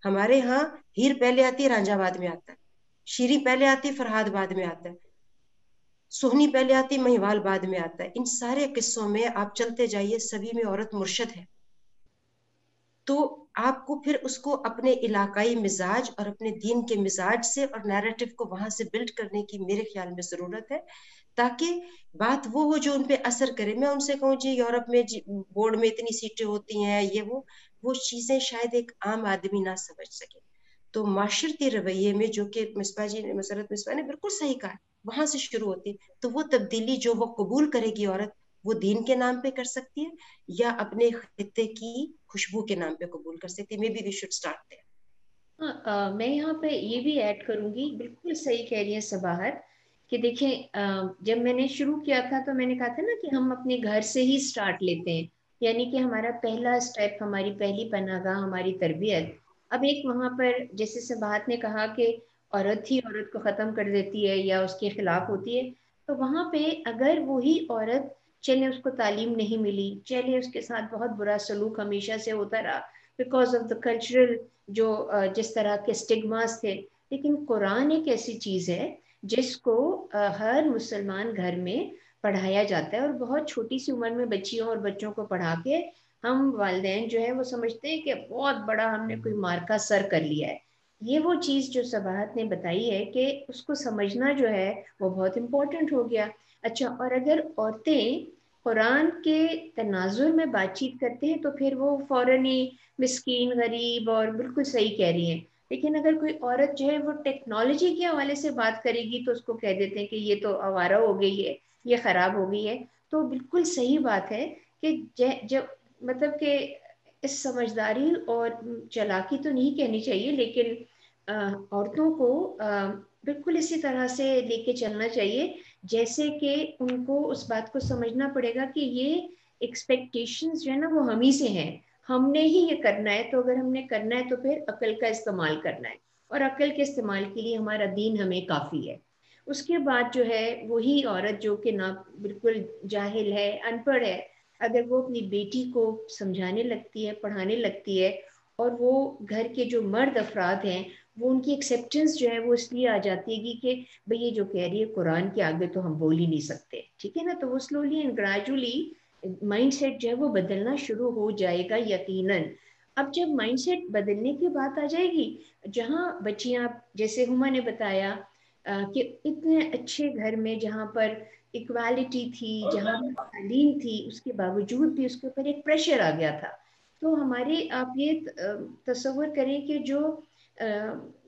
ہمارے ہاں ہیر پہلے آتی ہے، رانجھا بعد میں آتا ہے، شیری پہلے آتی ہے، فرہاد بعد میں آتا ہے، سہنی پہلے آتی، مہیوال بعد میں آتا ہے. ان سارے قصوں میں آپ چلتے جائیے، سبھی میں عورت مرشد ہے. تو آپ کو پھر اس کو اپنے علاقائی مزاج اور اپنے دین کے مزاج سے اور نیریٹو کو وہاں سے بلڈ کرنے کی میرے خیال میں ضرورت ہے، تاکہ بات وہ ہو جو ان پہ اثر کرے. میں ان سے کہوں جی یورپ میں بورڈ میں اتنی سیٹیں ہوتی ہیں، یہ وہ چیزیں شاید ایک عام آدمی نہ سمجھ سکے. تو معاشرتی رویے میں جو کہ مصباح جی نے، مسرت مصباح نے بالکل صحیح کہا، وہاں سے شروع ہوتی. تو وہ تبدیلی جو وہ قبول کرے گی عورت، وہ دین کے نام پہ کر سکتی ہے یا اپنے خطے کی خوشبو کے نام پہ قبول کر سکتی ہے. Maybe we should start there. میں یہاں پہ یہ بھی ایڈ کروں گی، بالکل صحیح کہہ رہی ہیں صباحت، کہ دیکھیں جب میں نے شروع کیا تھا تو میں نے کہا تھا نا کہ ہم اپنے گھر سے ہی سٹارٹ لیتے ہیں، یعنی کہ ہمارا پہلا سٹیپ، ہماری پہلی پناہ گاہ ہماری تربیت. اب ایک وہاں پر جیسے صباحت نے کہا کہ عورت ہی عورت کو ختم کر دیتی ہے یا اس کے خلاف ہوتی ہے، تو وہاں پہ اگر وہی عورت، چلے اس کو تعلیم نہیں ملی، چلے اس کے ساتھ بہت برا سلوک ہمیشہ سے ہوتا رہا بیکاز آف دا کلچرل جو جس طرح کے اسٹگماز تھے، لیکن قرآن ایک ایسی چیز ہے جس کو ہر مسلمان گھر میں پڑھایا جاتا ہے، اور بہت چھوٹی سی عمر میں بچیوں اور بچوں کو پڑھا کے ہم والدین جو ہے وہ سمجھتے ہیں کہ بہت بڑا ہم نے کوئی مارکا سر کر لیا ہے. یہ وہ چیز جو صباحت نے بتائی ہے کہ اس کو سمجھنا جو ہے وہ بہت امپورٹنٹ ہو گیا. اچھا، اور اگر عورتیں قرآن کے تناظر میں بات چیت کرتے ہیں تو پھر وہ فوراً ہی مسکین، غریب، اور بالکل صحیح کہہ رہی ہیں. لیکن اگر کوئی عورت جو ہے وہ ٹیکنالوجی کے حوالے سے بات کرے گی تو اس کو کہہ دیتے ہیں کہ یہ تو آوارہ ہو گئی ہے، یہ خراب ہو گئی ہے. تو بالکل صحیح بات ہے کہ جب مطلب کہ اس سمجھداری اور چالاکی تو نہیں کہنی چاہیے، لیکن عورتوں کو بالکل اسی طرح سے لے کے چلنا چاہیے جیسے کہ ان کو اس بات کو سمجھنا پڑے گا کہ یہ ایکسپیکٹیشنز جو ہے نا وہ ہم ہی سے ہیں، ہم نے ہی یہ کرنا ہے. تو اگر ہم نے کرنا ہے تو پھر عقل کا استعمال کرنا ہے، اور عقل کے استعمال کے لیے ہمارا دین ہمیں کافی ہے. اس کے بعد جو ہے وہی عورت جو کہ نہ بالکل جاہل ہے، ان پڑھ ہے، اگر وہ اپنی بیٹی کو سمجھانے لگتی ہے، پڑھانے لگتی ہے، اور وہ گھر کے جو مرد افراد ہیں وہ ان کی ایکسیپٹنس جو ہے وہ اس لیے آ جاتی ہے کہ بھئی یہ جو کہہ رہی ہے قرآن کے آگے تو ہم بول ہی نہیں سکتے، ٹھیک ہے نا. تو وہ slowly and gradually mindset جو ہے وہ بدلنا شروع ہو جائے گا یقیناً. اب جب مائنڈ سیٹ بدلنے کی بات آ جائے گی، جہاں بچیاں جیسے ہما نے بتایا کہ اتنے اچھے گھر میں جہاں پر ایکوالٹی تھی، جہاں پر تعلیم تھی، اس کے باوجود بھی اس کے اوپر ایک پریشر آ گیا تھا. تو ہمارے آپ یہ تصور کریں کہ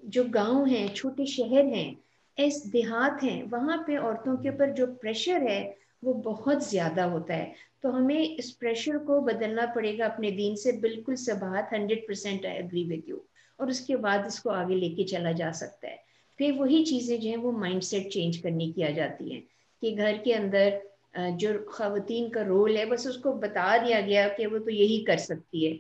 جو گاؤں ہیں، چھوٹے شہر ہیں، ایس دیہات ہیں، وہاں پہ عورتوں کے اوپر جو پریشر ہے وہ بہت زیادہ ہوتا ہے. تو ہمیں اس پریشر کو بدلنا پڑے گا اپنے دین سے. بالکل Sabahat 100% I agree with you. اور اس کے بعد اس کو آگے لے کے چلا جا سکتا ہے. پھر وہی چیزیں جو ہیں وہ مائنڈ سیٹ چینج کرنے کی آ جاتی ہیں کہ گھر کے اندر جو خواتین کا رول ہے بس اس کو بتا دیا گیا کہ وہ تو یہی کر سکتی ہے.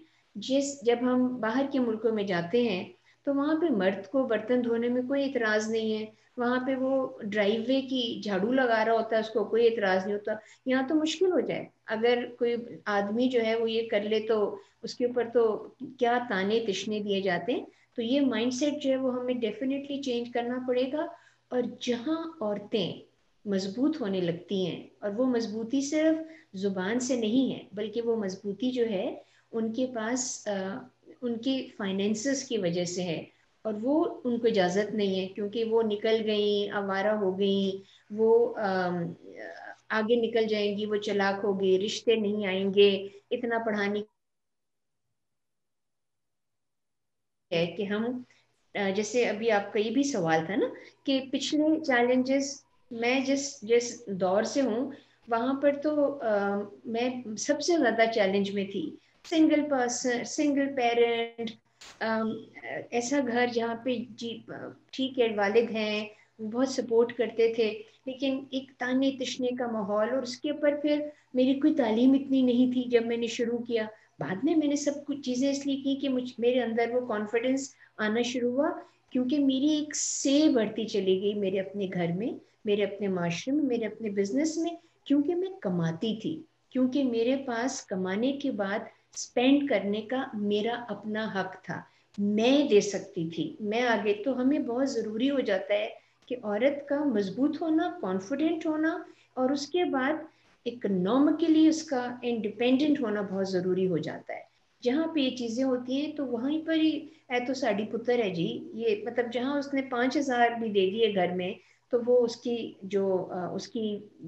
جب ہم باہر کے ملکوں میں جاتے ہیں تو وہاں پہ مرد کو برتن دھونے میں کوئی اعتراض نہیں ہے، وہاں پہ وہ ڈرائیو وے کی جھاڑو لگا رہا ہوتا ہے، اس کو کوئی اعتراض نہیں ہوتا. یہاں تو مشکل ہو جائے اگر کوئی آدمی جو ہے وہ یہ کر لے تو اس کے اوپر تو کیا تانے تشنے دیے جاتے ہیں. تو یہ مائنڈ سیٹ جو ہے وہ ہمیں ڈیفینیٹلی چینج کرنا پڑے گا. اور جہاں عورتیں مضبوط ہونے لگتی ہیں، اور وہ مضبوطی صرف زبان سے نہیں ہے بلکہ وہ مضبوطی جو ہے ان کے پاس ان کے فائنینسز کی وجہ سے ہے، اور وہ ان کو اجازت نہیں ہے کیونکہ وہ نکل گئیں، آوارہ ہو گئیں، وہ آگے نکل جائیں گی، وہ چلاک ہو گئی، رشتے نہیں آئیں گے، اتنا پڑھانے ہے کہ ہم جیسے ابھی آپ کا یہ بھی سوال تھا نا کہ پچھلے چیلنجز میں جس دور سے ہوں وہاں پر تو میں سب سے زیادہ چیلنج میں تھی. سنگل پرسن, سنگل پیرنٹ, ایسا گھر جہاں پہ جی ٹھیک ہے والد ہیں بہت سپورٹ کرتے تھے, لیکن ایک تانے تشنے کا ماحول, اور اس کے اوپر پھر میری کوئی تعلیم اتنی نہیں تھی جب میں نے شروع کیا. بعد میں نے سب کچھ چیزیں اس لیے کی کہ میرے اندر وہ کانفیڈنس آنا شروع ہوا, کیونکہ میری ایک سے بڑھتی چلی گئی میرے اپنے گھر میں, میرے اپنے معاشرے میں, میرے اپنے بزنس میں, کیونکہ میں کماتی تھی, کیونکہ میرے پاس کمانے کے بعد اسپینڈ کرنے کا میرا اپنا حق تھا, میں دے سکتی تھی, میں آگے. تو ہمیں بہت ضروری ہو جاتا ہے کہ عورت کا مضبوط ہونا, کانفیڈنٹ ہونا, اور اس کے بعد اکنامکلی اس کا انڈیپینڈنٹ ہونا بہت ضروری ہو جاتا ہے. جہاں پہ یہ چیزیں ہوتی ہیں تو وہیں پر ہی ہے تو ساڑی پتر ہے جی, یہ مطلب جہاں اس نے 5,000 بھی دے دیے گھر میں تو وہ اس کی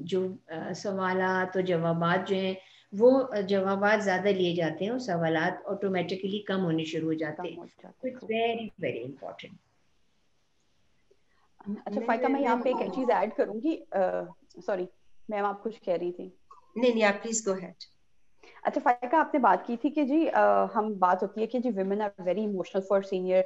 جو سوالات اور جوابات جو ہیں وہ جوابات زیادہ لیے جاتے ہیں اور سوالات آٹومیٹکلی کم ہونے شروع ہو جاتے ہیں. It's very very important. اچھا فائقہ, میں یہاں پہ ایک چیز ایڈ کروں گی. سوری میم, آپ کچھ کہہ رہی تھی. نہیں, آپ پلیز گو ہیڈ. اچھا فائقہ, آپ نے بات کی تھی کہ جی ہم بات ہوتی ہے کہ جی women are very emotional for senior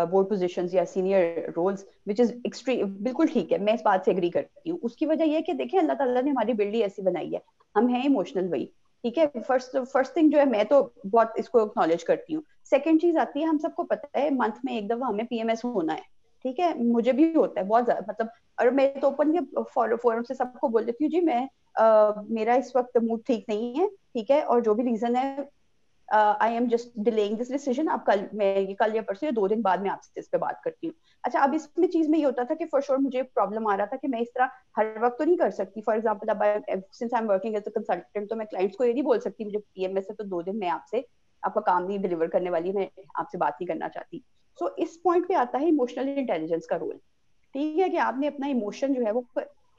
board positions یا senior roles, which is extreme. بالکل ٹھیک ہے, میں اس بات سے ایگری کرتی ہوں. اس کی وجہ یہ ہے کہ دیکھیں اللہ تعالیٰ نے ہماری بلڈ ایسی بنائی ہے, ہم ہیں ایموشنل وہی, ٹھیک ہے. فرسٹ تھنگ جو ہے, میں تو بہت اس کو اکنالج کرتی ہوں. سیکنڈ چیز آتی ہے, ہم سب کو پتہ ہے منتھ میں ایک دفعہ ہمیں PMS ہونا ہے, ٹھیک ہے. مجھے بھی ہوتا ہے بہت زیادہ, مطلب, اور میں تو اوپنلی فورم سے سب کو بول دیتی ہوں جی میں میرا اس وقت موڈ ٹھیک نہیں ہے, ٹھیک ہے, اور جو بھی ریزن ہے I am just delaying this decision. اب کل یا پرسوں یا 2 دن بعد میں آپ سے اس پہ بات کرتی ہوں. اچھا, اب اس میں چیز میں یہ ہوتا تھا کہ فار شور مجھے پرابلم آ رہا تھا کہ میں اس طرح ہر وقت تو نہیں کر سکتی. فار ایگزامپل اب since I am working as a consultant, تو میں کلائنٹس کو یہ نہیں بول سکتی مجھے PMS ہے تو 2 دن میں آپ کا کام نہیں ڈلیور کرنے والی, میں آپ سے بات نہیں کرنا چاہتی. سو اس پوائنٹ پہ آتا ہے ایموشنل انٹیلیجنس کا رول, ٹھیک ہے, کہ آپ نے اپنا ایموشن جو ہے وہ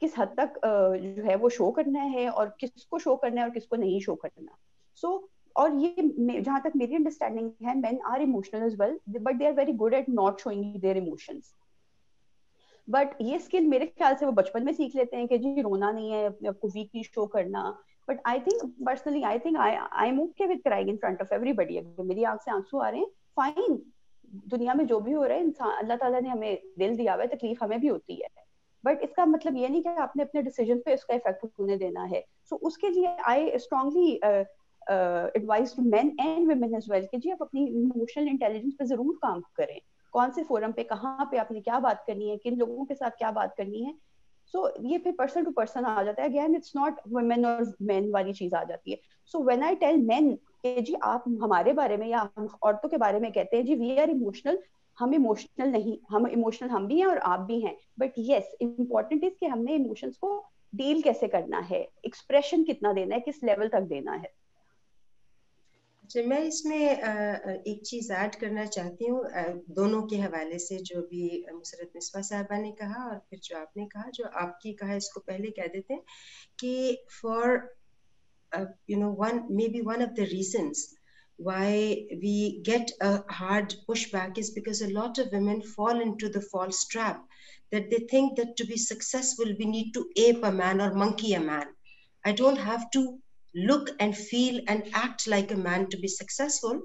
کس حد تک جو ہے وہ شو کرنا ہے, اور کس کو شو کرنا ہے اور کس کو نہیں شو کرنا. سو اور یہ جہاں تک میری انڈرسٹینڈنگ ہے, men are emotional as well, but they are very good at not showing their emotions. But یہ اسکل میرے خیال سے وہ بچپن میں سیکھ لیتے ہیں کہ جی رونا نہیں ہے, اپنے آپ کو ویک نہیں شو کرنا. But I think personally, I think I am okay with crying in front of ایوری بڈی. اگر میری آنکھ سے آنسو آ رہے ہیں, فائن, دنیا میں جو بھی ہو رہا ہے, انسان اللہ تعالیٰ نے ہمیں دل دیا ہوا ہے, تکلیف ہمیں بھی ہوتی ہے, بٹ اس کا مطلب یہ نہیں کہ آپ نے اپنے ڈیسیژن پہ اس کا افیکٹ ہونے دینا ہے. سو اس کے لیے I strongly advise to men and women as well کہ جی آپ اپنی ایموشنل انٹیلیجنس پہ ضرور کام کریں. کون سے فورم پہ, کہاں پہ آپ نے کیا بات کرنی ہے, کن لوگوں کے ساتھ کیا بات کرنی ہے. سو یہ پھر پرسن ٹو پرسن آ جاتا ہے. اگین اٹس ناٹ ویمن اور مین والی چیز آ جاتی ہے. سو وین آئی ٹیل مین کہ جی آپ ہمارے بارے میں یا ہم عورتوں کے بارے میں کہتے ہیں جی وی آر ایموشنل, ہم ایموشنل نہیں, ہم ایموشنل ہم بھی ہیں اور آپ بھی ہیں, بٹ یس امپورٹنٹ از کہ ہم نے ایموشنس کو ڈیل کیسے کرنا ہے, ایکسپریشن کتنا دینا ہے, کس لیول تک دینا ہے. اچھا, میں اس میں ایک چیز ایڈ کرنا چاہتی ہوں دونوں کے حوالے سے, جو بھی مسرت مصباح صاحبہ نے کہا اور پھر جو آپ نے کہا, جو آپ کی کہا اس کو پہلے کہہ دیتے ہیں کہ for one of the reasons why we get a hard pushback is because a lot of women fall into the false trap that they think that to be successful we need to ape a man or monkey a man. I don't have to look and feel and act like a man to be successful.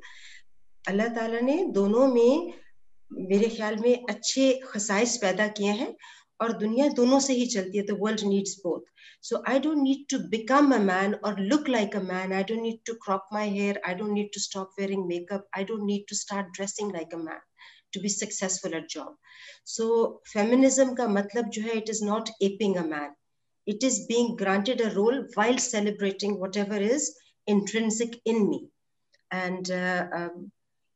اللہ تعالیٰ نے دونوں میں میرے خیال میں اچھے خصائص پیدا کیے ہیں, اور دنیا دونوں سے ہی چلتی ہے. The world needs both. So I don't need to become a man or look like a man. I don't need to crop my hair. I don't need to stop wearing makeup. I don't need to start dressing like a man to be successful at job. So feminism کا مطلب جو ہے, it is not aping a man. It is being granted a role while celebrating whatever is intrinsic in me. And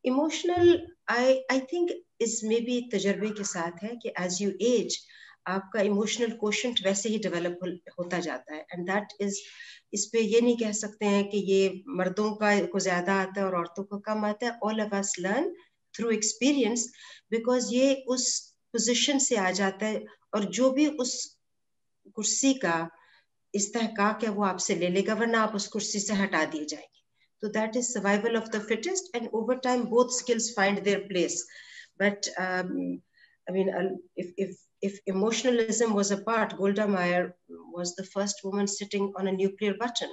emotional, I think is maybe تجربے کے ساتھ ہے کہ as you age آپ کا ایموشنل کوشنٹ ویسے ہی ڈیولپ ہوتا جاتا ہے. اینڈ دیٹ از, اس پہ یہ نہیں کہہ سکتے ہیں کہ یہ مردوں کو زیادہ آتا ہے اور عورتوں کو کم آتا ہے. All of us learn through experience, because یہ اس پوزیشن سے آ جاتا ہے, اور جو بھی اس کرسی کا استحقاق ہے وہ آپ سے لے لے گا, ورنہ آپ اس کرسی سے ہٹا دیے جائیں گے. So that is survival of the fittest, and over time both skills find their place. But I mean, if emotionalism was a part, Golda Meir was the first woman sitting on a nuclear button.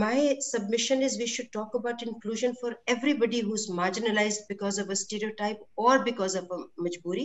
my submission is we should talk about inclusion for everybody who's marginalized because of a stereotype or because of a majburi.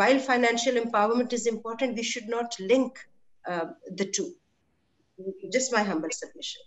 while financial empowerment is important, we should not link the two. Just my humble submission.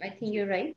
I think you're right.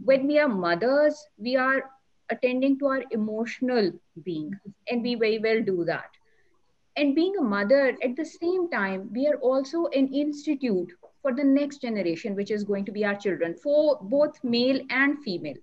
When we are mothers, we are attending to our emotional being, and we very well do that. And being a mother, at the same time, we are also an institute for the next generation, which is going to be our children, for both male and female.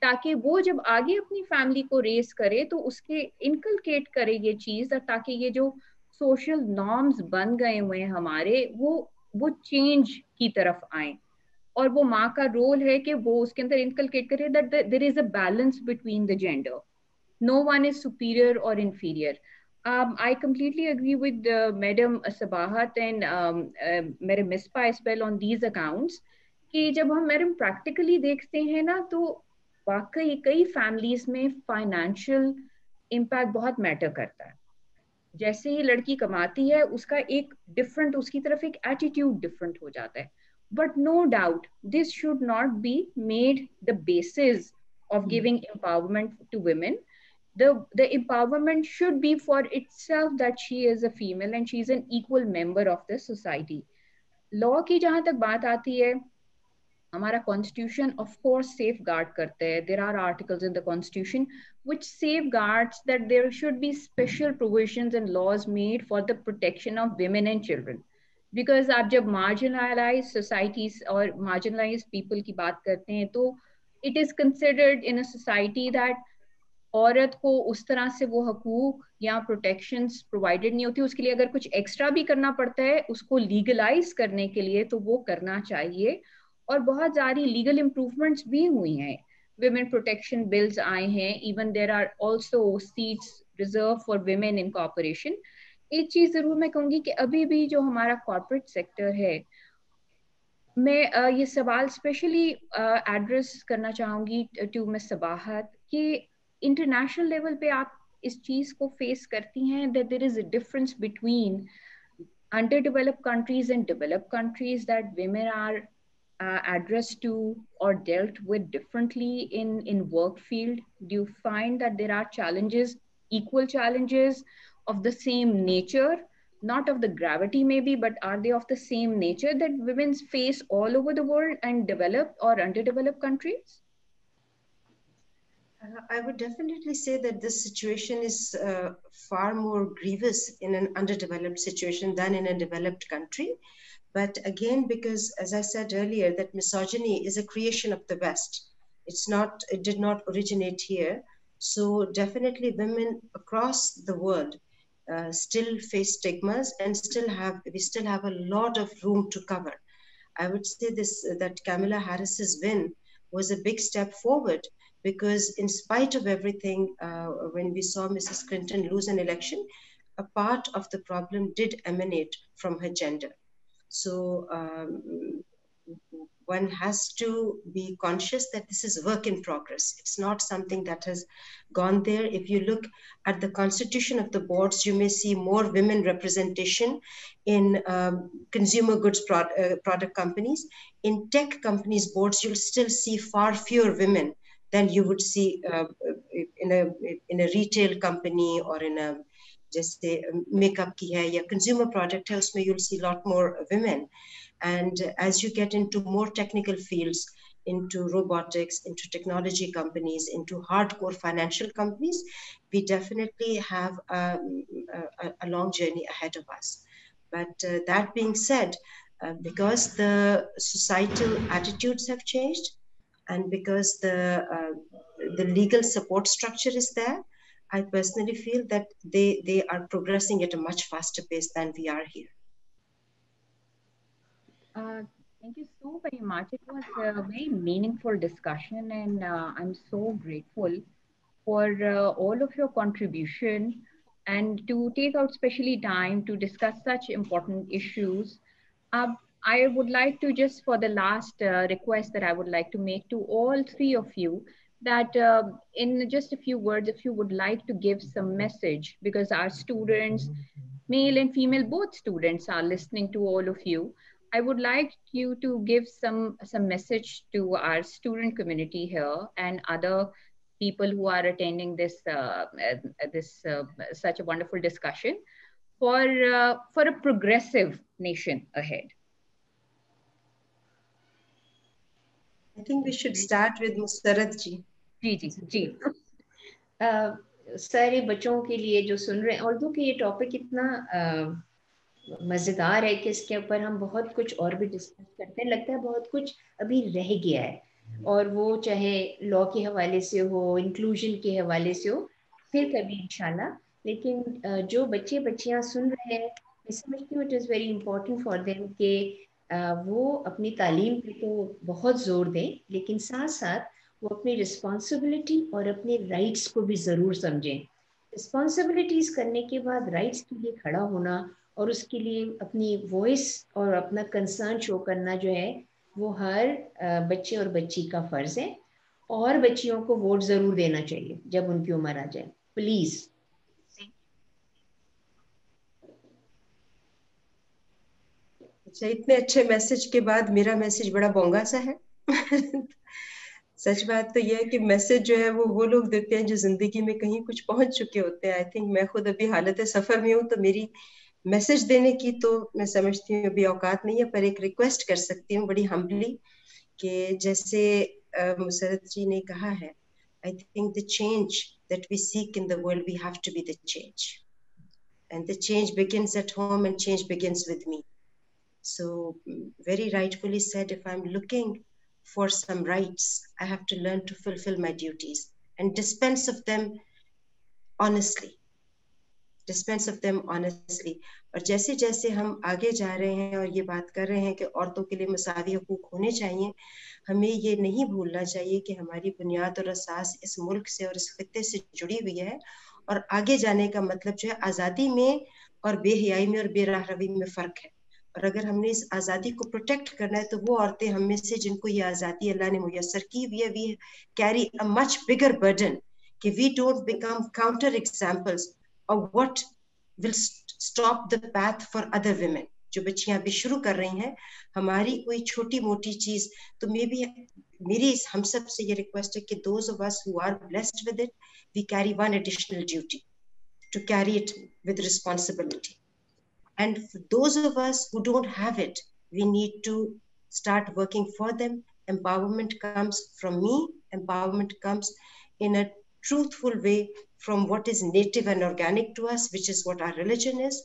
تاکہ وہ جب آگے اپنی family کو raise کرے تو اس کے inculcate کرے یہ چیز, اور تاکہ یہ جو سوشل نارمز بن گئے ہوئے ہیں ہمارے وہ چینج کی طرف آئیں. اور وہ ماں کا رول ہے کہ وہ اس کے اندر انکلکیٹ کرے that there is a balance between the gender. No one is superior or inferior. I completely agree with Madam Sabahat and Madam Mispa as well on these accounts کہ جب ہم میڈم پریکٹیکلی دیکھتے ہیں نا تو واقعی کئی فیملیز میں فائنینشیل امپیکٹ بہت میٹر کرتا ہے. جیسے ہی لڑکی کماتی ہے اس کا ایک ڈفرنٹ, اس کی طرف ایک ایٹیٹیوڈ ڈفرنٹ ہو جاتا ہے. But no doubt, this should not be made the basis of giving empowerment to women. The empowerment should be for itself that she is a female and she is an equal member of the society. Law کی جہاں تک بات آتی ہے, ہمارا constitution of course safeguard کرتے ہیں. There are articles in the constitution which safeguards that there should be special provisions and laws made for the protection of women and children. Because آپ جب مارجنلائز سوسائٹیز اور marginalise people کی بات کرتے ہیں تو it is considered in a society that عورت کو اس طرح سے وہ حقوق یا پروٹیکشنز پرووائڈیڈ نہیں ہوتی. اس کے لیے اگر کچھ ایکسٹرا بھی کرنا پڑتا ہے اس کو لیگلائز کرنے کے لیے تو وہ کرنا چاہیے. اور بہت ساری لیگل امپروومنٹس بھی ہوئی ہیں, ویمن پروٹیکشن بلز آئے ہیں, even there are also seats reserve for women in corporation. ایک چیز ضرور میں کہوں گی کہ ابھی بھی جو ہمارا کارپوریٹ سیکٹر ہے, میں یہ سوال اسپیشلی ایڈریس کرنا چاہوں گی ٹو مس صباحت کہ انٹرنیشنل لیول پہ آپ اس چیز کو فیس کرتی ہیں that there is a difference between underdeveloped countries and developed countries, that women are addressed to or dealt with differently in work field. Do you find that there are challenges, equal challenges of the same nature, not of the gravity maybe, but are they of the same nature that women face all over the world and developed or underdeveloped countries? I would definitely say that this situation is far more grievous in an underdeveloped situation than in a developed country. But again, because as I said earlier, that misogyny is a creation of the West. It did not originate here. So definitely women across the world still face stigmas and we still have a lot of room to cover. I would say that Kamala Harris's win was a big step forward, because in spite of everything, when we saw Mrs. Clinton lose an election, a part of the problem did emanate from her gender. So one has to be conscious that this is work in progress. It's not something that has gone there. If you look at the constitution of the boards, you may see more women representation in consumer goods product companies. In tech companies boards, you'll still see far fewer women than you would see in a retail company or in a جیسے make up کی ہے یا consumer product ہے, اس میں you'll see a lot more women. And as you get into more technical fields, into robotics, into technology companies, into hardcore financial companies, we definitely have a long journey ahead of us. But that being said, because the societal attitudes have changed and because the legal support structure is there, I personally feel that they are progressing at a much faster pace than we are here. Thank you so very much. It was a very meaningful discussion, and I'm so grateful for all of your contribution and to take out specially time to discuss such important issues. I would like to just for the last request that I would like to make to all three of you, that in just a few words, if you would like to give some message, because our students, male and female, both students are listening to all of you. I would like you to give some message to our student community here and other people who are attending this such a wonderful discussion for a progressive nation ahead. I think we should start with Musarrat ji. جی سارے بچوں کے لیے جو سن رہے ہیں, اردو کے یہ topic اتنا مزیدار ہے کہ اس کے اوپر ہم بہت کچھ اور بھی ڈسکس کرتے ہیں. لگتا ہے بہت کچھ ابھی رہ گیا ہے, اور وہ چاہے لا کے حوالے سے ہو, انکلوژن کے حوالے سے ہو, پھر کبھی انشاءاللہ. لیکن جو بچے بچیاں سن رہے ہیں, میں سمجھتی ہوں it is very important for them کہ وہ اپنی تعلیم پہ تو بہت زور دیں, لیکن ساتھ ساتھ وہ اپنی رسپانسبلٹی اور اپنے رائٹس کو بھی ضرور سمجھیں. رسپانسبلٹیز کرنے کے بعد رائٹس کے لیے کھڑا ہونا اور اس کے لیے اپنی وائس اور اپنا کنسرن شو کرنا جو ہے وہ ہر بچے اور بچی کا فرض ہے. اور بچیوں کو ووٹ ضرور دینا چاہیے جب ان کی عمر آ جائے, پلیز. اچھا, اتنے اچھے میسج کے بعد میرا میسج بڑا بونگا سا ہے. سچ بات تو یہ ہے کہ میسج جو ہے وہ لوگ دیتے ہیں جو زندگی میں کہیں کچھ پہنچ چکے ہوتے ہیں. آئی تھنک میں خود ابھی حالت سفر میں ہوں, تو میری میسج دینے کی تو میں سمجھتی ہوں ابھی اوقات نہیں ہے, پر ایک ریکویسٹ کر سکتی ہوں بڑی ہمبلی, کہ جیسے مسرت جی نے کہا ہے, I think the change that we seek in the world, we have to be the change. And the change begins at home and change begins with me. So very rightfully said, if I'm looking for some rights, I have to learn to fulfill my duties and dispense of them honestly. اور جیسے جیسے ہم آگے جا رہے ہیں اور یہ بات کر رہے ہیں کہ عورتوں کے لیے مساوی حقوق ہونے چاہیے, ہمیں یہ نہیں بھولنا چاہیے کہ ہماری بنیاد اور اساس اس ملک سے اور اس خطے سے جڑی ہوئی ہے, اور آگے جانے کا مطلب جو ہے آزادی میں اور بے حیائی میں اور بے راہ روی میں فرق ہے. اور اگر ہم نے اس آزادی کو پروٹیکٹ کرنا ہے تو وہ عورتیں ہم میں سے جن کو یہ آزادی اللہ نے میسر کی ہوئی ہے, we carry a much bigger burden, کہ we don't become counter examples of what will stop the path for other women. جو بچیاں بھی شروع کر رہی ہیں, ہماری کوئی چھوٹی موٹی چیز تو میری ہم سب سے یہ ریکویسٹ ہے کہ those of us who are blessed with it, we carry one additional duty, to carry it with responsibility. And for those of us who don't have it, we need to start working for them. Empowerment comes from me, empowerment comes in a truthful way from what is native and organic to us, which is what our religion is.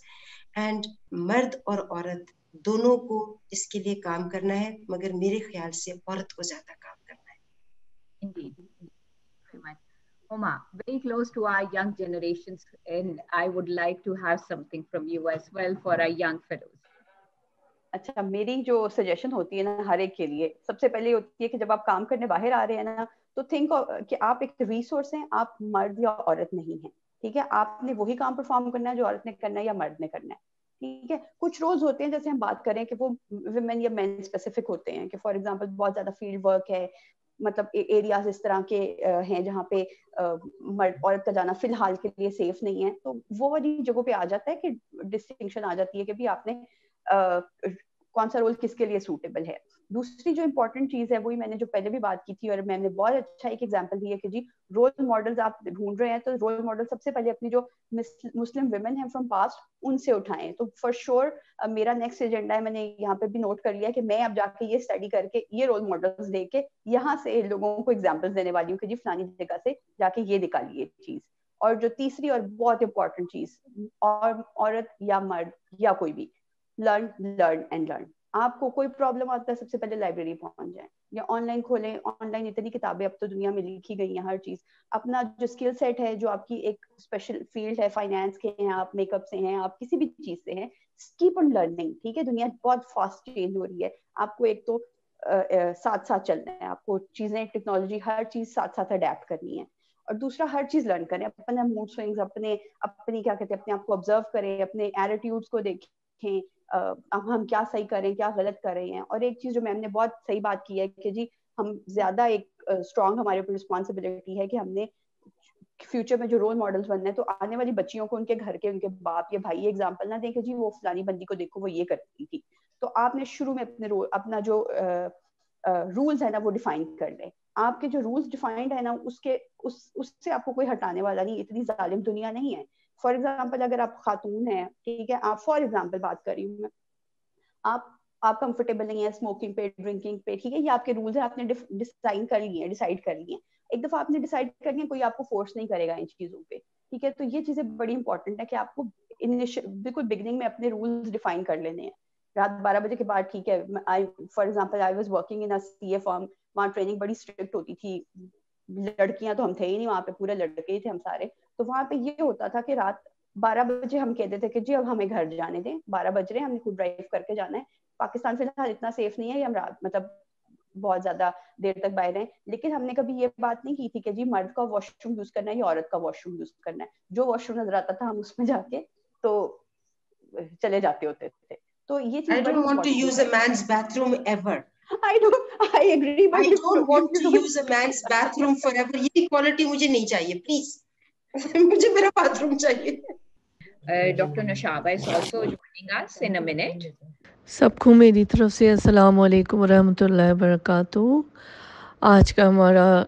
And مرد اور عورت دونوں کو اس کے لیے کام کرنا ہے, مگر میرے خیال سے عورت کو زیادہ کام کرنا ہے. Indeed. Very much. Homa, very close to our young generations, and I would like to have something from you as well for our young fellows. اچھا, میری جو سجیشن ہوتی ہے نا ہر ایک کے لیے, سب سے پہلے ہوتی ہے کہ جب آپ کام کرنے باہر آ رہے ہیں نا, تو تھنک کہ آپ ایک ریسورس ہیں, آپ مرد یا عورت نہیں ہیں, ٹھیک ہے. آپ نے وہی کام پرفارم کرنا ہے جو عورت نے کرنا ہے یا مرد نے کرنا ہے, ٹھیک ہے. کچھ رولز ہوتے ہیں جیسے ہم بات کریں کہ وہ ویمن یا مین اسپیسیفک ہوتے ہیں, کہ فار ایگزامپل بہت زیادہ فیلڈ ورک ہے, مطلب ایریاز اس طرح کے ہیں جہاں پہ مرد عورت کا جانا فی الحال کے لیے سیف نہیں ہے, تو وہ والی جگہوں پہ آ جاتا ہے کہ ڈسٹنکشن آ جاتی ہے کہ بھی آپ نے کون سا رول کس کے لیے سوٹیبل ہے. دوسری جو امپورٹنٹ چیز ہے وہی میں نے جو پہلے بھی بات کی تھی, اور میں نے بہت اچھا ایک ایگزامپل دی ہے کہ جی رول ماڈلز آپ ڈھونڈ رہے ہیں, تو رول ماڈل سب سے پہلے اپنی جو مسلم ویمن ہیں فرام پاسٹ ان سے اٹھائیں. تو فار شیور میرا نیکسٹ ایجنڈا ہے, میں نے یہاں پہ بھی نوٹ کر لیا کہ میں اب جا کے یہ اسٹڈی کر کے یہ رول ماڈلز لے کے یہاں سے لوگوں کو ایگزامپلس دینے والی ہوں کہ جی فلانی جگہ سے جا کے یہ نکالیے چیز. اور جو تیسری اور بہت امپورٹنٹ چیز, اور عورت یا مرد یا کوئی بھی, لرن لرن اینڈ لرن. آپ کو کوئی پرابلم آتا ہے, سب سے پہلے لائبریری پہنچ جائیں یا آن لائن کھولیں. آن لائن اتنی کتابیں اب تو دنیا میں لکھی گئی ہیں, ہر چیز. اپنا جو اسکل سیٹ ہے, جو آپ کی ایک اسپیشل فیلڈ ہے, فائنینس کے ہیں آپ, میک اپ سے ہیں آپ, کسی بھی چیز سے ہیں, کیپ آن لرننگ, ٹھیک ہے. دنیا بہت فاسٹ چینج ہو رہی ہے, آپ کو ایک تو ساتھ ساتھ چلنا ہے, آپ کو چیزیں ٹیکنالوجی ہر چیز ساتھ ساتھ اڈیپٹ کرنی ہے. اور دوسرا ہر چیز لرن کریں, اپنا موڈ سوئنگز اپنی کیا کہتے ہیں اپنے آپ کو آبزرو کریں, اپنے ایٹیٹیوڈس کو دیکھیں, ہم کیا صحیح کریں کیا غلط کر رہے ہیں. اور ایک چیز جو میم نے بہت صحیح بات کی ہے کہ جی ہم زیادہ ایک اسٹرانگ ہمارے اوپر رسپانسبلٹی ہے کہ ہم نے فیوچر میں جو رول ماڈلس بننے ہیں, تو آنے والی بچیوں کو ان کے گھر کے ان کے باپ یا بھائی ایگزامپل نہ دیں کہ جی وہ فلانی بندی کو دیکھو وہ یہ کرتی تھی. تو آپ نے شروع میں اپنا جو رولز ہے نا وہ ڈیفائن کر لیں. آپ کے جو رولز ڈیفائنڈ ہے نا اس سے آپ کو کوئی ہٹانے والا نہیں, اتنی ظالم دنیا نہیں ہے. فار ایگزامپل اگر آپ خاتون ہیں, ٹھیک ہے, آپ فار ایگزامپل بات کر رہی ہوں میں, آپ کمفرٹیبل نہیں ہے اسموکنگ پہ, ڈرنکنگ پہ, ٹھیک ہے, یہ آپ کے رولز ہیں, آپ نے ڈیسائڈ کر لی ہیں. ایک دفعہ آپ نے ڈیسائڈ کر لیا, کوئی آپ کو فورس نہیں کرے گا ان چیزوں پہ, ٹھیک ہے. تو یہ چیزیں بڑی امپورٹنٹ ہے کہ آپ کو بالکل بگننگ میں اپنے رولز ڈیفائن کر لینے ہیں. رات 12 بجے کے بعد ٹھیک ہے. For example I was working in C A firm, وہاں ٹریننگ بڑی اسٹرکٹ ہوتی تھی, لڑکیاں تو ہم تھے ہی نہیں وہاں پہ, پورے لڑکے ہی تھے ہم سارے. تو وہاں پہ یہ ہوتا تھا کہ رات 12 بجے ہم کہتے تھے کہ جی اب ہمیں گھر جانے دیں, 12 بج رہے ہیں, ہم نے خود ڈرائیو کر کے جانا ہے. پاکستان فی الحال اتنا سیف نہیں ہے, ہم رات مطلب بہت زیادہ دیر تک باہر ہیں, لیکن ہم نے کبھی یہ بات نہیں کی تھی کہ جی مرد کا واش روم یوز کرنا ہے یا عورت کا واش روم یوز کرنا ہے. جو واش روم نظر آتا تھا ہم اس میں جا کے تو چلے جاتے ہوتے تھے. تو یہ چیز I بڑی don't want to use a man's bathroom ever. I agree, but I don't want to use a man's bathroom forever. یہ کوالٹی مجھے نہیں چاہیے پلیز. مجھے میرا باتھ روم چاہیے. Dr. Noshaba is also joining us in a minute. سب کو میری طرف سے السلام علیکم ورحمۃ اللہ وبرکاتہ. آج کا ہمارا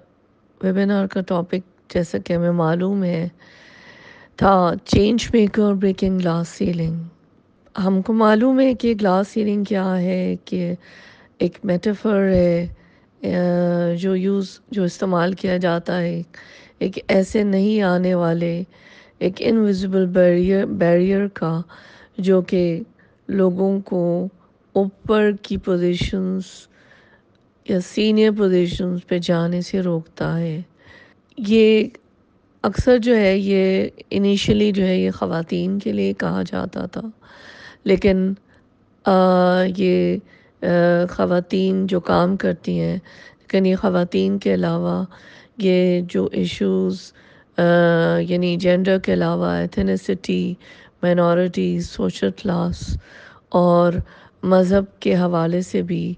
ویبینار کا ٹاپک جیسا کہ ہمیں معلوم ہے تھا change maker breaking glass ceiling. ہم کو معلوم ہے کہ گلاس سیلنگ کیا ہے, کہ ایک میٹافر ہے جو استعمال کیا جاتا ہے ایک ایسے نہیں آنے والے ایک انویزیبل بیریئر کا, جو کہ لوگوں کو اوپر کی پوزیشنز یا سینئر پوزیشنز پہ جانے سے روکتا ہے. یہ اکثر جو ہے یہ انیشلی جو ہے یہ خواتین کے لیے کہا جاتا تھا, لیکن یہ خواتین جو کام کرتی ہیں, لیکن یہ خواتین کے علاوہ یہ جو ایشوز یعنی جینڈر کے علاوہ ایتھنیسٹی, مائنورٹیز, سوشل کلاس اور مذہب کے حوالے سے بھی,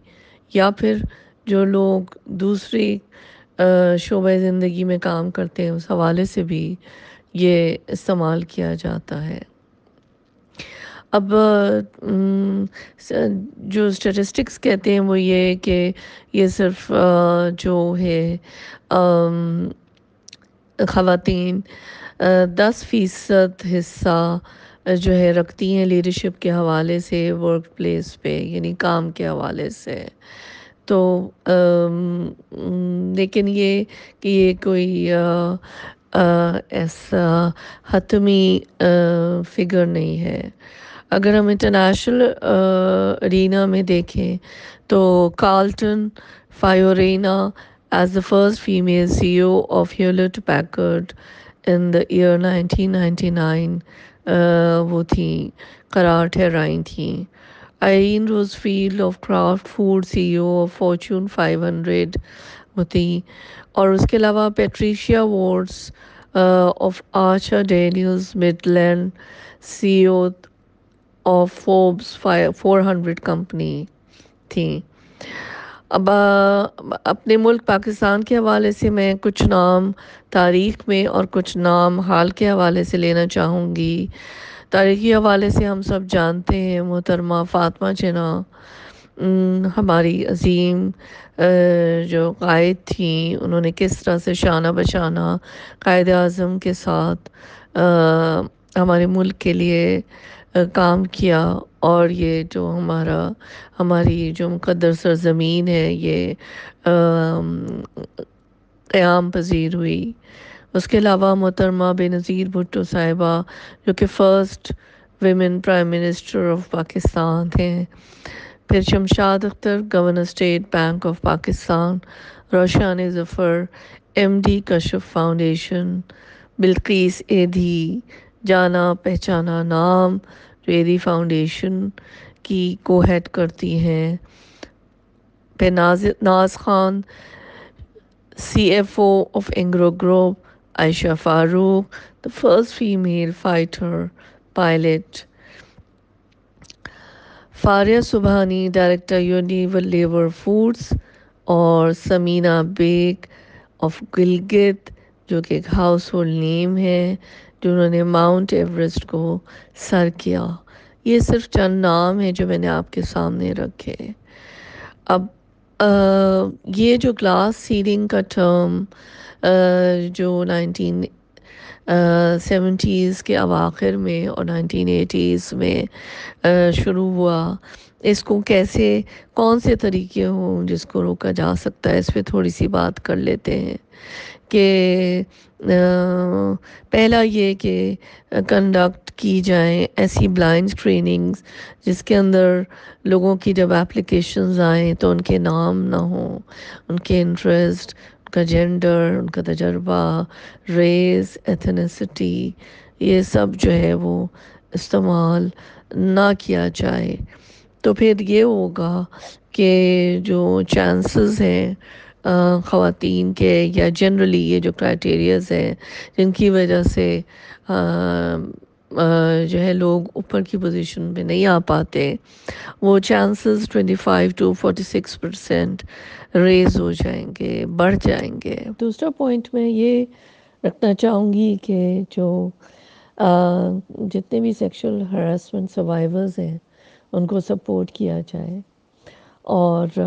یا پھر جو لوگ دوسری شعبۂ زندگی میں کام کرتے ہیں اس حوالے سے بھی یہ استعمال کیا جاتا ہے. اب جو اسٹیٹسٹکس کہتے ہیں وہ یہ کہ یہ صرف جو ہے خواتین 10% حصہ جو ہے رکھتی ہیں لیڈرشپ کے حوالے سے ورک پلیس پہ, یعنی کام کے حوالے سے. تو لیکن یہ کہ یہ کوئی ایسا حتمی فگر نہیں ہے. اگر ہم انٹرنیشنل ارینا میں دیکھیں تو Carlton فائورینا as the first female CEO of Hewlett Packard in the year 1999 وہ تھیں, قرار ٹھہرائی تھیں. Irene Rosenfeld of Kraft Food CEO of Fortune 500 وہ تھیں. اور اس کے علاوہ Patricia Woertz of Archer Daniels Midland CEO of Forbes 400 company تھیں. اب اپنے ملک پاکستان کے حوالے سے میں کچھ نام تاریخ میں اور کچھ نام حال کے حوالے سے لینا چاہوں گی. تاریخی حوالے سے ہم سب جانتے ہیں محترمہ فاطمہ جناح ہماری عظیم جو قائد تھیں, انہوں نے کس طرح سے شانہ بشانہ قائد اعظم کے ساتھ ہمارے ملک کے لیے کام کیا, اور یہ جو ہماری جو مقدر سرزمین ہے یہ قیام پذیر ہوئی. اس کے علاوہ محترمہ بینظیر بھٹو صاحبہ جو کہ first women prime minister of Pakistan ہیں. پھر Shamshad Akhtar governor state bank of Pakistan, Roshaneh Zafar MD Kashf foundation, Bilquis Edhi جانا پہچانا نام جو ایدھی فاؤنڈیشن کی کو ہیڈ کرتی ہیں. پھر Naz Khan CFO of Engro group, Ayesha Farooq the first female fighter pilot, Faria Subhani director Unilever foods, اور سمینہ بیگ آف گلگت جو کہ ایک ہاؤس ہولڈ نیم ہے, جنہوں نے ماؤنٹ ایوریسٹ کو سر کیا. یہ صرف چند نام ہیں جو میں نے آپ کے سامنے رکھے. اب یہ جو گلاس سیلنگ کا ٹرم جو 1970s کے اواخر میں اور 1980s میں شروع ہوا, اس کو کون سے طریقے ہوں جس کو روکا جا سکتا ہے, اس پہ تھوڑی سی بات کر لیتے ہیں. کہ پہلا یہ کہ کنڈکٹ کی جائیں ایسی بلائنڈ اسکریننگز جس کے اندر لوگوں کی جب اپلیکیشنز آئیں تو ان کے نام نہ ہوں، ان کے انٹرسٹ، ان کا جینڈر، ان کا تجربہ، ریس، ایتھنیسٹی، یہ سب جو ہے وہ استعمال نہ کیا جائے. تو پھر یہ ہوگا کہ جو چانسز ہیں خواتین کے یا جنرلی یہ جو کرائٹیریاز ہیں جن کی وجہ سے جو ہے لوگ اوپر کی پوزیشن پہ نہیں آ پاتے، وہ چانسز 25 to 46% ریز ہو جائیں گے، بڑھ جائیں گے. دوسرا پوائنٹ میں یہ رکھنا چاہوں گی کہ جو جتنے بھی سیکشل ہراسمنٹ سروائیورز ہیں ان کو سپورٹ کیا جائے، اور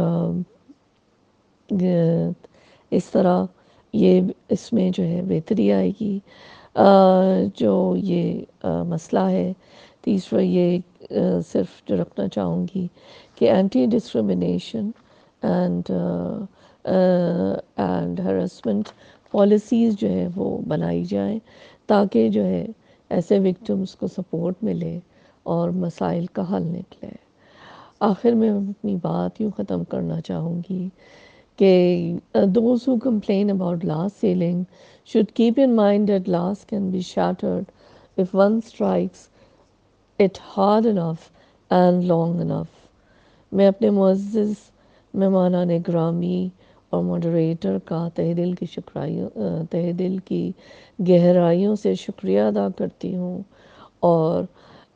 اس طرح یہ اس میں جو ہے بہتری آئے گی. جو یہ مسئلہ ہے تیسرا، یہ صرف جو رکھنا چاہوں گی کہ anti discrimination and harassment policies جو ہے وہ بنائی جائیں تاکہ جو ہے ایسے وکٹمس کو سپورٹ ملے اور مسائل کا حل نکلے. آخر میں اپنی بات یوں ختم کرنا چاہوں گی کہ those who complain about glass ceiling should keep in mind that glass can be shattered if one strikes it hard enough and long enough. میں اپنے معزز مہمانان گرامی اور ماڈریٹر کا تہہ دل کی گہرائیوں سے شکریہ ادا کرتی ہوں، اور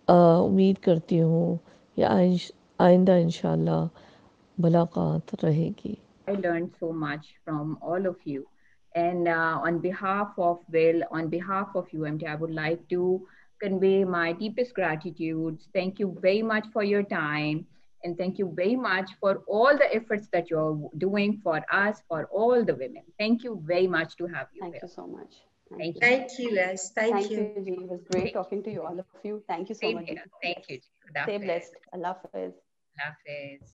امید کرتی ہوں کہ آئندہ انشاءاللہ ملاقات رہے گی. I learned so much from all of you. And on behalf of Will, on behalf of UMT, I would like to convey my deepest gratitude. Thank you very much for your time. And thank you very much for all the efforts that you're doing for us, for all the women. Thank you very much to have you Thank here. you so much. Thank you. Thank you, Les. Thank you. Ji. It was great talking to you, all of you. Thank you so Same much. here. Thank you. Khuda Stay Hafiz. blessed. Allah Hafiz. Allah Hafiz.